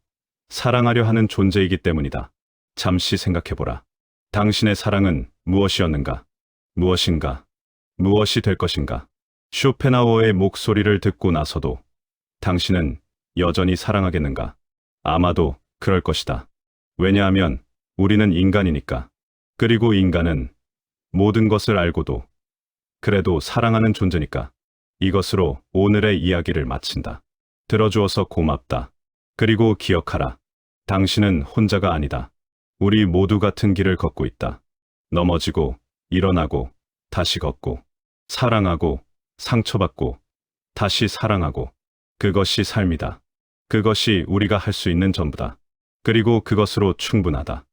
사랑하려 하는 존재이기 때문이다. 잠시 생각해보라. 당신의 사랑은 무엇이었는가? 무엇인가? 무엇이 될 것인가? 쇼펜하우어의 목소리를 듣고 나서도 당신은 여전히 사랑하겠는가? 아마도 그럴 것이다. 왜냐하면 우리는 인간이니까. 그리고 인간은 모든 것을 알고도 그래도 사랑하는 존재니까. 이것으로 오늘의 이야기를 마친다. 들어주어서 고맙다. 그리고 기억하라. 당신은 혼자가 아니다. 우리 모두 같은 길을 걷고 있다. 넘어지고, 일어나고, 다시 걷고, 사랑하고, 상처받고, 다시 사랑하고. 그것이 삶이다. 그것이 우리가 할 수 있는 전부다. 그리고 그것으로 충분하다.